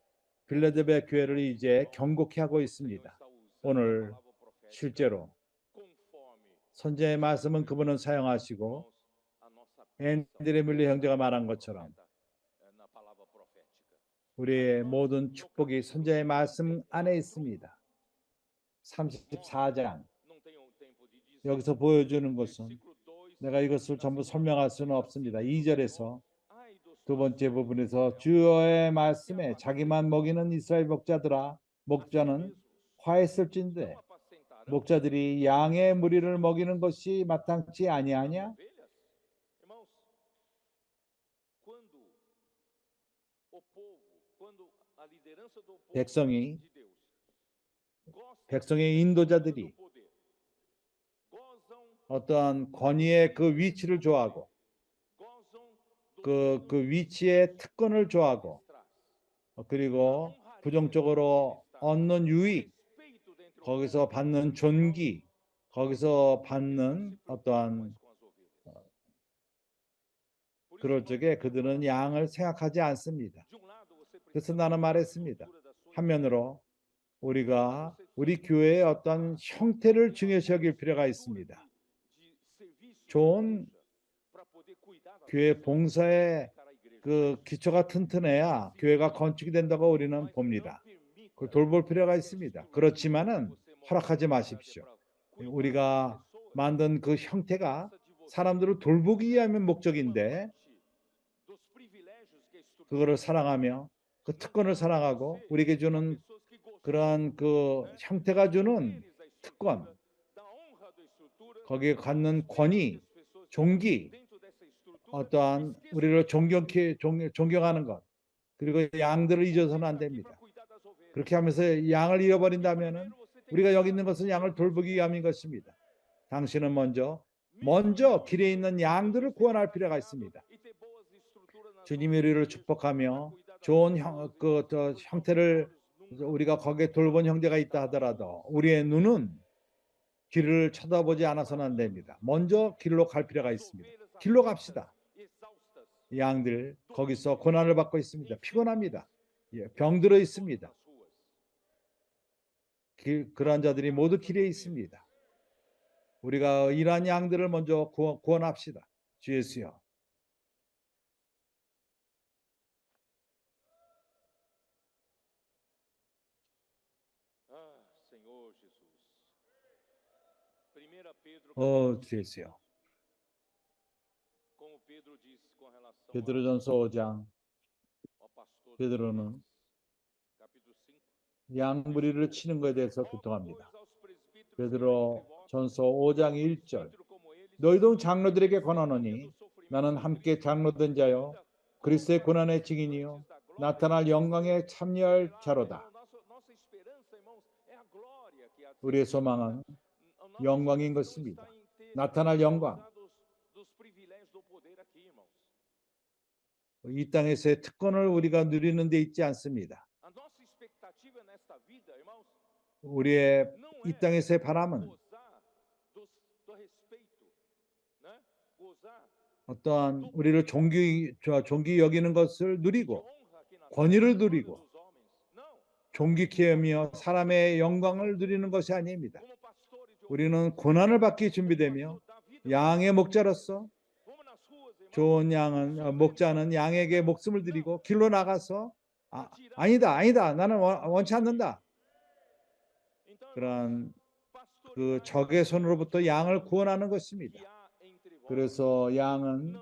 빌라델비아 교회를 이제 경고케 하고 있습니다. 오늘 실제로 선지자의 말씀은 그분은 사용하시고 앤드레 밀리 형제가 말한 것처럼 우리의 모든 축복이 선지자의 말씀 안에 있습니다. 34장 여기서 보여주는 것은 내가 이것을 전부 설명할 수는 없습니다. 2절에서 두 번째 부분에서 주의 말씀에 자기만 먹이는 이스라엘 목자들아, 목자는 화했을진데 목자들이 양의 무리를 먹이는 것이 마땅치 아니하냐? 백성의 인도자들이 어떠한 권위의 그 위치를 좋아하고 그 위치의 특권을 좋아하고 그리고 부정적으로 얻는 유익, 거기서 받는 존귀, 거기서 받는 어떠한 그럴 적에 그들은 양을 생각하지 않습니다. 그래서 나는 말했습니다. 한면으로 우리가 우리 교회의 어떤 형태를 중요시 여길 필요가 있습니다. 좋은 교회 봉사의 그 기초가 튼튼해야 교회가 건축이 된다고 우리는 봅니다. 그걸 돌볼 필요가 있습니다. 그렇지만은 허락하지 마십시오. 우리가 만든 그 형태가 사람들을 돌보기 위한 목적인데 그거를 사랑하며 그 특권을 사랑하고 우리에게 주는 그러한 그 형태가 주는 특권, 거기에 갖는 권위, 존귀, 어떠한 우리를 존경하는 것, 그리고 양들을 잊어서는 안 됩니다. 그렇게 하면서 양을 잃어버린다면은 우리가 여기 있는 것은 양을 돌보기 위함인 것입니다. 당신은 먼저 길에 있는 양들을 구원할 필요가 있습니다. 주님이 우리를 축복하며 좋은 형태를 우리가 거기에 돌본 형제가 있다 하더라도 우리의 눈은 길을 쳐다보지 않아서는 안 됩니다. 먼저 길로 갈 필요가 있습니다. 길로 갑시다. 양들 거기서 고난을 받고 있습니다. 피곤합니다. 병들어 있습니다. 그러한 자들이 모두 길에 있습니다. 우리가 이러한 양들을 먼저 구원합시다. 주 예수여. 주 예수여. 베드로전서 5장 베드로는 양 무리를 치는 것에 대해서 교통합니다. 베드로전서 5장 1절 너희도 장로들에게 권하노니 나는 함께 장로된 자요 그리스도의 고난의 증인이요 나타날 영광에 참여할 자로다. 우리의 소망은 영광인 것입니다. 나타날 영광. 이 땅에서의 특권을 우리가 누리는 데 있지 않습니다. 우리의 이 땅에서의 바람은 어떠한 우리를 존귀 여기는 것을 누리고 권위를 누리고 존귀케 하며 사람의 영광을 누리는 것이 아닙니다. 우리는 고난을 받기 준비되며 양의 목자로서 좋은 양은 목자는 양에게 목숨을 드리고 길로 나가서 아니다 나는 원치 않는다 그런 그 적의 손으로부터 양을 구원하는 것입니다. 그래서 양은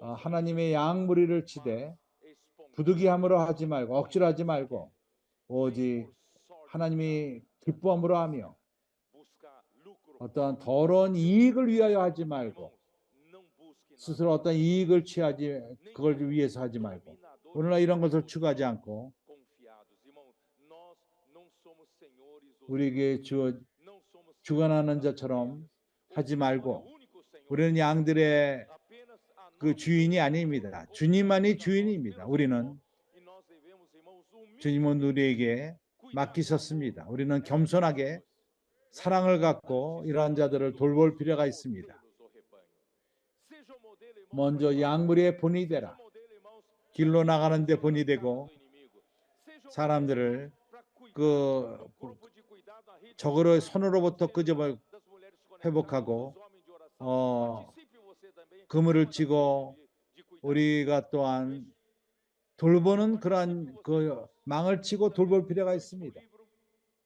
하나님의 양 무리를 치되 부득이함으로 하지 말고 억지로 하지 말고 오직 하나님이 기뻐함으로 하며 어떠한 더러운 이익을 위하여 하지 말고 스스로 어떤 이익을 취하지 그걸 위해서 하지 말고 오늘날 이런 것을 추구하지 않고 우리에게 주관하는 자처럼 하지 말고 우리는 양들의 그 주인이 아닙니다. 주님만이 주인입니다. 우리는 주님은 우리에게 맡기셨습니다. 우리는 겸손하게 사랑을 갖고 이러한 자들을 돌볼 필요가 있습니다. 먼저 양무리의 본이 되라. 길로 나가는데 본이 되고 사람들을 그 적으로 손으로부터 끄집어 회복하고 그물을 치고 우리가 또한 돌보는 그러한 그 망을 치고 돌볼 필요가 있습니다.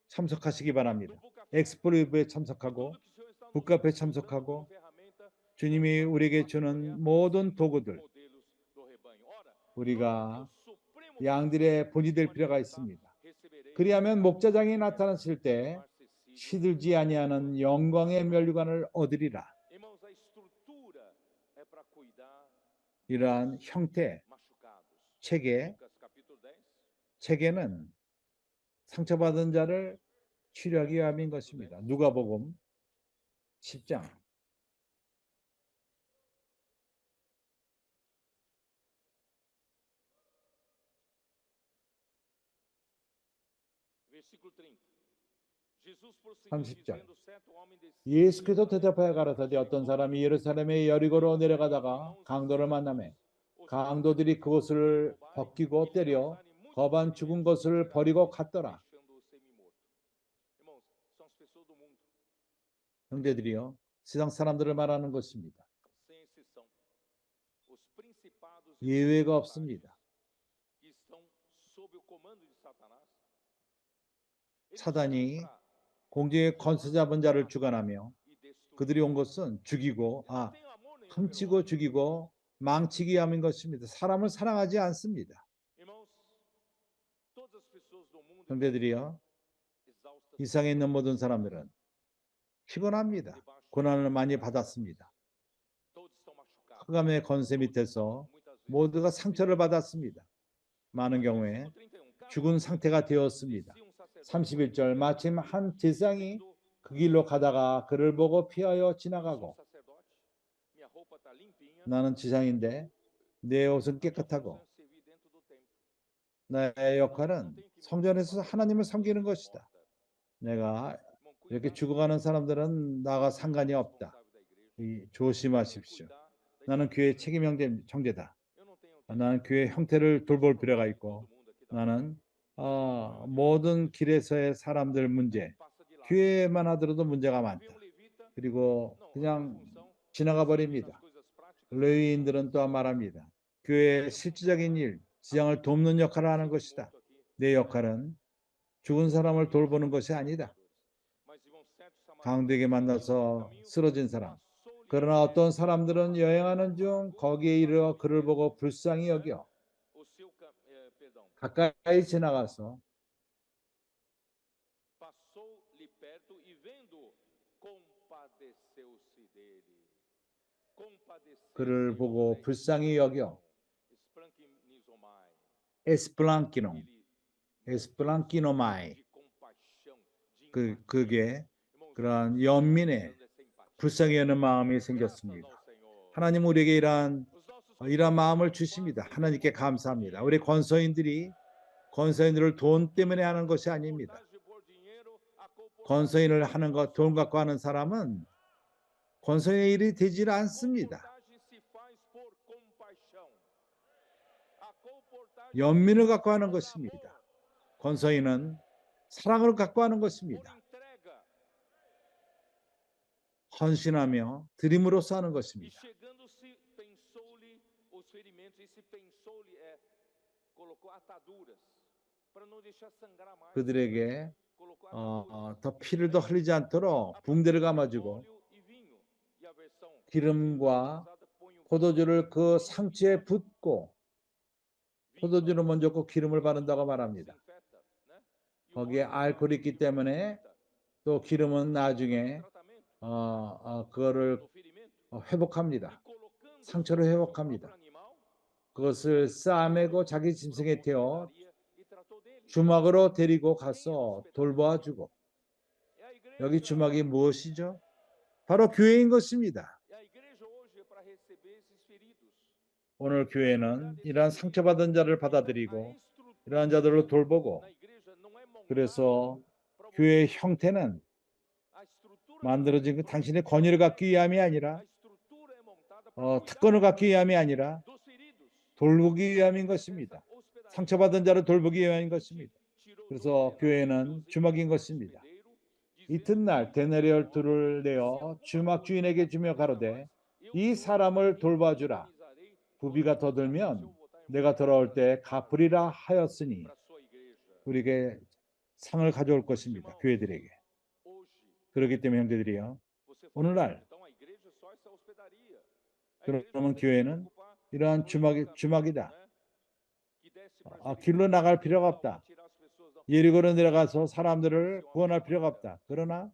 참석하시기 바랍니다. 엑스플로이브에 참석하고 북카페에 참석하고 주님이 우리에게 주는 모든 도구들 우리가 양들의 본이 될 필요가 있습니다. 그리하면 목자장이 나타났을 때 시들지 아니하는 영광의 면류관을 얻으리라. 이러한 형태 체계는 상처받은 자를 치료하기 위함인 것입니다. 누가복음 10장 30절 예수께서 대답하여 가라사대 어떤 사람이 예루살렘의 여리고로 내려가다가 강도를 만나매 강도들이 그것을 벗기고 때려 거반 죽은 것을 버리고 갔더라. 형제들이요, 세상 사람들을 말하는 것입니다. 예외가 없습니다. 사단이 공중의 권세 잡은 자를 주관하며 그들이 온 것은 죽이고 훔치고 죽이고 망치기 위함인 것입니다. 사람을 사랑하지 않습니다. 형제들이요, 이 세상에 있는 모든 사람들은 피곤합니다. 고난을 많이 받았습니다. 흑암의 권세 밑에서 모두가 상처를 받았습니다. 많은 경우에 죽은 상태가 되었습니다. 31절 마침 한 제사장이 그 길로 가다가 그를 보고 피하여 지나가고 나는 지상인데 내 옷은 깨끗하고 나의 역할은 성전에서 하나님을 섬기는 것이다. 내가 이렇게 죽어가는 사람들은 나가 상관이 없다. 조심하십시오. 나는 교회 책임 형제다. 나는 교회 형태를 돌볼 필요가 있고 나는 모든 길에서의 사람들 문제, 교회만 하더라도 문제가 많다. 그리고 그냥 지나가 버립니다. 레위인들은 또한 말합니다. 교회의 실질적인 일, 지향을 돕는 역할을 하는 것이다. 내 역할은 죽은 사람을 돌보는 것이 아니다. 강도에게 만나서 쓰러진 사람. 그러나 어떤 사람들은 여행하는 중 거기에 이르러 그를 보고 불쌍히 여겨 가까이 지나가서 그를 보고 불쌍히 여겨 에스플랑키노마이 그게 그런 연민의 불쌍히 여는 마음이 생겼습니다. 하나님 우리에게 이러한 마음을 주십니다. 하나님께 감사합니다. 우리 권서인들을 돈 때문에 하는 것이 아닙니다. 권서인을 하는 것, 돈 갖고 하는 사람은 권서인의 일이 되질 않습니다. 연민을 갖고 하는 것입니다. 권서인은 사랑을 갖고 하는 것입니다. 헌신하며 드림으로써 하는 것입니다. ferimentos e se pensou-lhe colocou ataduras para não deixar sangrar mais. 그들에게 Colocou ataduras. 더 피를 더 흘리지 않도록 붕대를 감아주고 Óleo e vinho. E a versão 기름과 atualizada põe o 포도주를 그 상처에 붓고 vinho 포도주를 먼저 고 기름을 para 바른다고 말합니다. desinfeta, né? E o 거기에 óleo 알코올이 있기 때문에 또 기름은 나중에 그거를 no ferimento. 회복합니다. Colocando 상처를 sobre o 회복합니다. próprio animal, 그것을 싸매고 자기 짐승에 태워 hospedaria e tratou dele. 주막으로 데리고 가서 돌보아주고, É a igreja. 여기 주막이 무엇이죠? 바로 교회인 것입니다. E a igreja hoje é para receber esses feridos. 오늘 교회는 이러한 상처받은 자를 받아들이고 이러한 자들을 돌보고, Na igreja não é montada 그래서 para 교회의 형태는 a estrutura 만들어진 그 당신의 권위를 갖기 위함이 아니라 a estrutura é montada para 특권을 갖기 위함이 아니라 dos feridos. 돌보기 위함인 것입니다. Hospedaria. 상처받은 자를 돌보기 위함인 것입니다. Tirou 그래서 교회는 주막인 것입니다. 이튿날 데나리얼 둘을 내어 주막 주인에게 주며 가로되 이 사람을 돌봐주라. 부비가 더 들면 내가 돌아올 때 갚으리라 하였으니, 우리에게 상을 가져올 것입니다. 교회들에게. 그렇기 때문에 형제들이요, 오늘날 그러면 교회는 이러한 주막이다. 길로 나갈 필요가 없다. 예리고로 내려가서 사람들을 구원할 필요가 없다. 그러나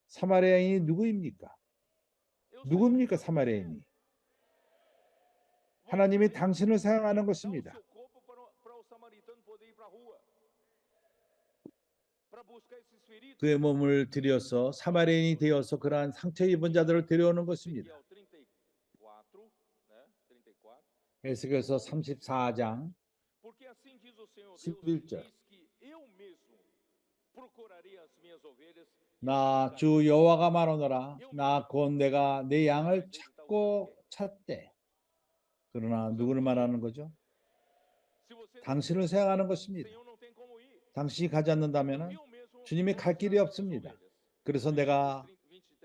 사마리아인이 누구입니까? 누굽니까 사마리아인이? 하나님이 당신을 사용하는 것입니다. 그의 몸을 들여서 사마리아인이 되어서 그러한 상처 입은 자들을 데려오는 것입니다. 에스겔서 34장 11절. 나 주 여호와가 말하노라. 나 곧 내가 내 양을 찾되. 그러나 누구를 말하는 거죠? 당신을 생각하는 것입니다. 당신이 가지 않는다면 주님이 갈 길이 없습니다. 그래서 내가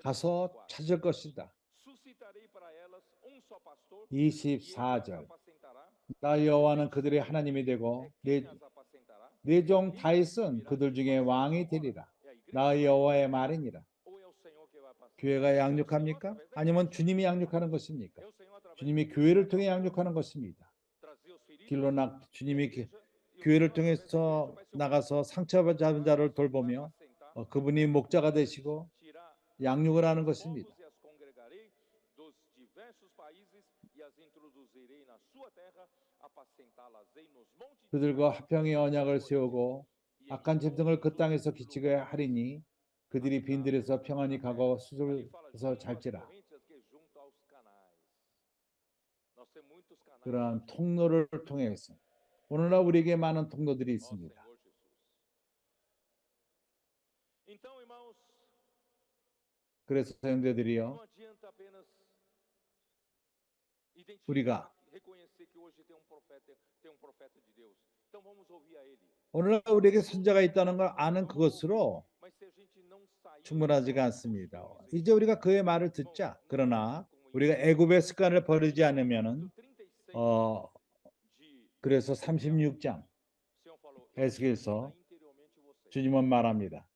가서 찾을 것이다. 24절. 나 여호와는 그들의 하나님이 되고 내 종 다윗은 그들 중에 왕이 되리라. 나 여호와의 말이니라. 교회가 양육합니까? 아니면 주님이 양육하는 것입니까? 주님이 교회를 통해 양육하는 것입니다. 주님이 교회를 통해서 나가서 상처받은 자를 돌보며 그분이 목자가 되시고 양육을 하는 것입니다. 그들과 화평의 언약을 세우고 악한 짐승을 그 땅에서 기치게 하리니 그들이 빈들에서 평안히 가고 수술에서 잘지라. 그러한 통로를 통해서 오늘날 우리에게 많은 통로들이 있습니다. 그래서 형제들이요, 우리가 오늘날 우리에게 선자가 있다는 걸 아는 그것으로 충분하지가 않습니다. 이제 우리가 그의 말을 듣자. 그러나 우리가 애굽의 습관을 버리지 않으면은 그래서 36장 에스겔서 주님은 말합니다.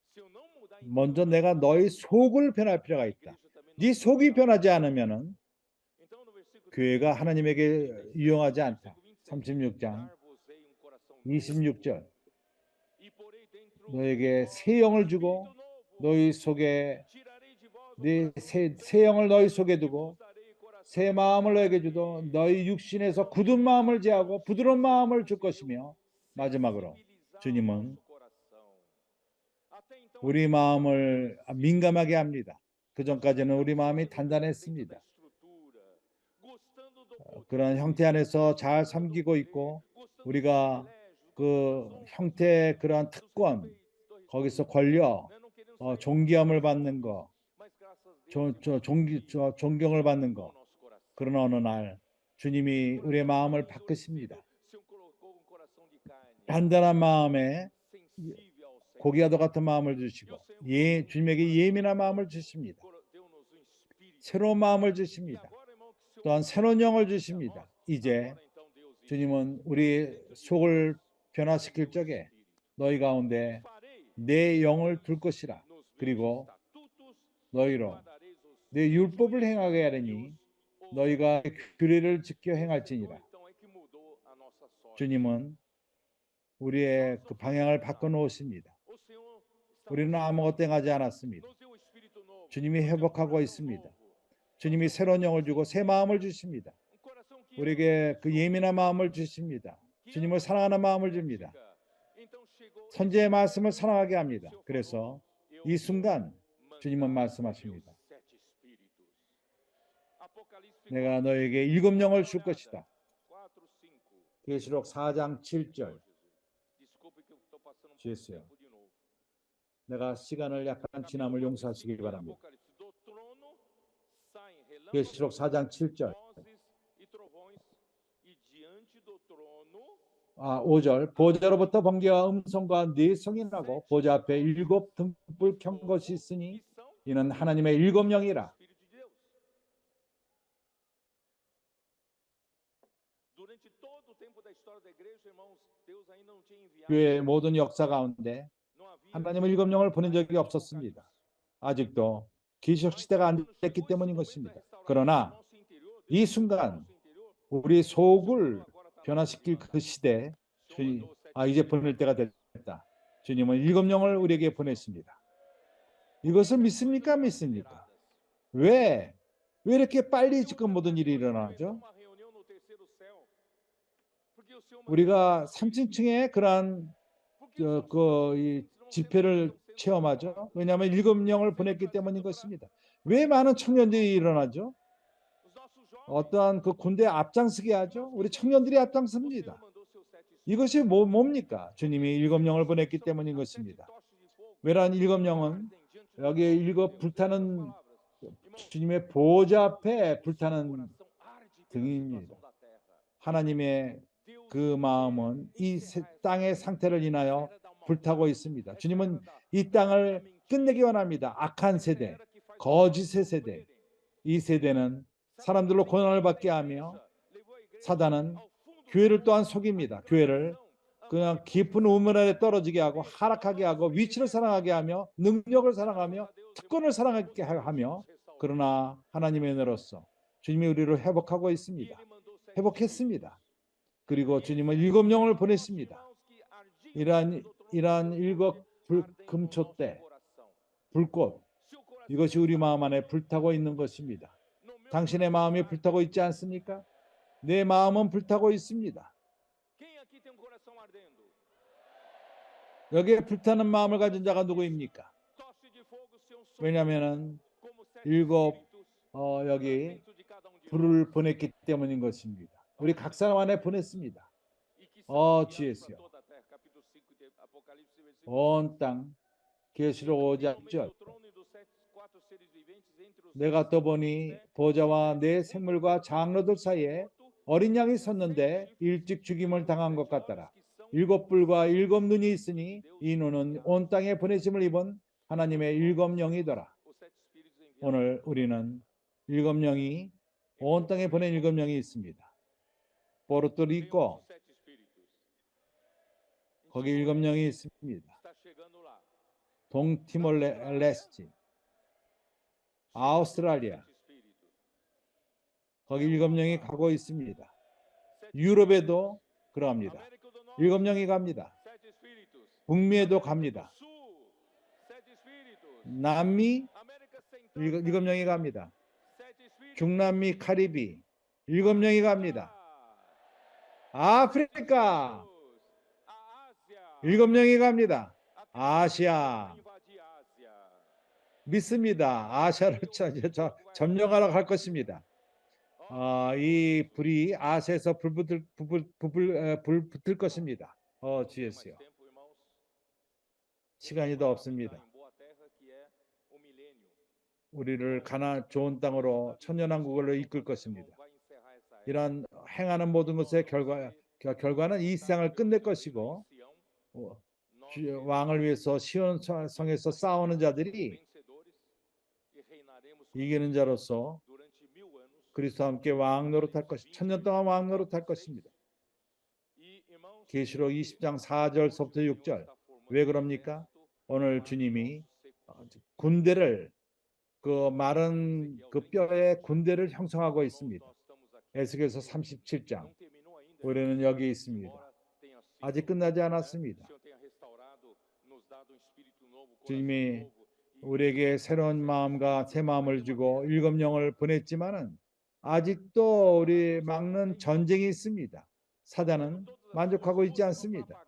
먼저 내가 너희 속을 변할 필요가 있다. 네 속이 변하지 않으면은 교회가 하나님에게 유용하지 않다. 36장 26절. 너에게 새 영을 주고 너희 속에 새 영을 너희 속에 두고 새 마음을 너에게 주도 너희 육신에서 굳은 마음을 제하고 부드러운 마음을 줄 것이며, 마지막으로 주님은 우리 마음을 민감하게 합니다. 그 전까지는 우리 마음이 단단했습니다. 그런 형태 안에서 잘 섬기고 있고 우리가 그 형태의 그러한 특권, 거기서 권력, 존귀함을 받는 거, 존경을 받는 거. 그러나 어느 날 주님이 우리의 마음을 바꾸십니다. 단단한 마음에 고기와도 같은 마음을 주시고 주님에게 예민한 마음을 주십니다. 새로운 마음을 주십니다. 또한 새로운 영을 주십니다. 이제 주님은 우리 속을 변화시킬 적에 너희 가운데 내 영을 둘 것이라. 그리고 너희로 내 율법을 행하게 하려니 너희가 규례를 지켜 행할지니라. 주님은 우리의 그 방향을 바꿔놓으십니다. 우리는 아무것도 행하지 않았습니다. 주님이 회복하고 있습니다. 주님이 새로운 영을 주고 새 마음을 주십니다. 우리에게 그 예민한 마음을 주십니다. 주님을 사랑하는 마음을 줍니다. 선지의 말씀을 사랑하게 합니다. 그래서 이 순간 주님은 말씀하십니다. 내가 너에게 7영을 줄 것이다. 계시록 4장 7절. 주였어요. 내가 시간을 약간 지남을 용서하시기 바랍니다. 계시록 4장 7절. 5절. 보좌로부터 번개와 음성과 네 성이 나고 보좌 앞에 7 등불 켠 것이 있으니 이는 하나님의 7영이라. 교회의 모든 역사 가운데 하나님은 7영을 보낸 적이 없었습니다. 아직도 기적 시대가 안 됐기 때문인 것입니다. 그러나 이 순간 우리 속을 변화시킬 그 시대, 이제 보낼 때가 됐다. 주님은 7영을 우리에게 보냈습니다. 이것을 믿습니까? 믿습니까? 왜 이렇게 빨리 지금 모든 일이 일어나죠? 우리가 3층에 그러한 이 집회를 체험하죠. 왜냐하면 7영을 보냈기 때문인 것입니다. 왜 많은 청년들이 일어나죠? 어떠한 그 군대에 앞장서게 하죠. 우리 청년들이 앞장섭니다. 이것이 뭡니까? 주님이 7영을 보냈기 때문인 것입니다. 왜냐하면 7영은 여기에 7 불타는 주님의 보좌 앞에 불타는 등입니다. 하나님의 그 마음은 이 땅의 상태를 인하여 불타고 있습니다. 주님은 이 땅을 끝내기 원합니다. 악한 세대, 거짓의 세대. 이 세대는 사람들로 고난을 받게 하며 사단은 교회를 또한 속입니다. 교회를 그냥 깊은 우물 아래 떨어지게 하고 하락하게 하고 위치를 사랑하게 하며 능력을 사랑하며 특권을 사랑하게 하며 그러나 하나님의 은혜로서 주님이 우리를 회복하고 있습니다. 회복했습니다. 그리고 주님은 7영을 보냈습니다. 이러한 7 금초대 불꽃 이것이 우리 마음 안에 불타고 있는 것입니다. 당신의 마음이 불타고 있지 않습니까? 내 마음은 불타고 있습니다. 여기에 불타는 마음을 가진 자가 누구입니까? 왜냐하면 7 여기 불을 보냈기 때문인 것입니다. 우리 각 사람 안에 보냈습니다. 주 예수여. 온 땅 계시록 5장 1절. 내가 또 보니 보좌와 내 생물과 장로들 사이에 어린 양이 섰는데 일찍 죽임을 당한 것 같더라. 7 뿔과 7 눈이 있으니 이 눈은 온 땅에 보내심을 입은 하나님의 7영이더라. 오늘 우리는 7영이 온 땅에 보낸 7영이 있습니다. 포르토리코 거기 7영이 있습니다. 동티몰레스티 아우스트랄리아 거기 7영이 가고 있습니다. 유럽에도 그러합니다. 7영이 갑니다. 북미에도 갑니다. 남미 7영이 갑니다. 중남미 카리비 7영이 갑니다. 아프리카 7영이 갑니다. 아시아 믿습니다. 아시아를 점령하러 갈 것입니다. 이 불이 아시아에서 불 붙을 것입니다. 주 예수요. 시간이 더 없습니다. 우리를 좋은 땅으로 천년왕국으로 이끌 것입니다. 이러한 행하는 모든 것의 결과는 이 세상을 끝낼 것이고 왕을 위해서 시온성에서 싸우는 자들이 e reinaremos com 이기는 자로서 durante 1000 anos. 그리스도와 함께 왕 노릇할 것이 1000년 동안 왕 노릇할 것입니다. E, irmãos, 계시록 20장 4절서부터 6절. 왜 그럽니까? 오늘 주님이 군대를 그 마른 그 뼈에 군대를 형성하고 있습니다. 에스겔서 37장. 우리는 여기 있습니다. 아직 끝나지 않았습니다. 주님이 우리에게 새로운 마음과 새 마음을 주고 일곱 영을 보냈지만은 아직도 우리 막는 전쟁이 있습니다. 사단은 만족하고 있지 않습니다.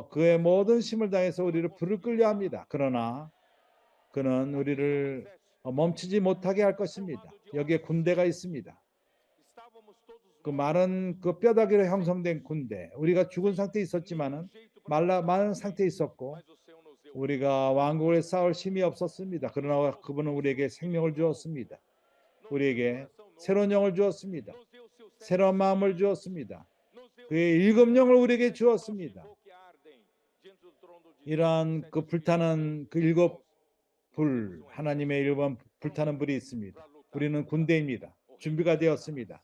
그의 모든 힘을 다해서 우리를 불을 끌려 합니다. 그러나 그는 우리를 멈추지 못하게 할 것입니다. 여기에 군대가 있습니다. 그 마른 그 뼈다귀로 형성된 군대. 우리가 죽은 상태에 있었지만은 마른 상태에 있었고 우리가 왕국을 싸울 힘이 없었습니다. 그러나 그분은 우리에게 생명을 주었습니다. 우리에게 새로운 영을 주었습니다. 새로운 마음을 주었습니다. 그의 일곱 영을 우리에게 주었습니다. 이러한 그 불타는 그 일곱 불, 하나님의 일곱 불타는 불이 있습니다. 우리는 군대입니다. 준비가 되었습니다.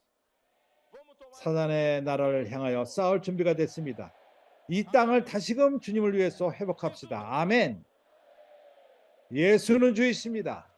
사단의 나라를 향하여 싸울 준비가 됐습니다. 이 땅을 다시금 주님을 위해서 회복합시다. 아멘. 예수는 주이십니다.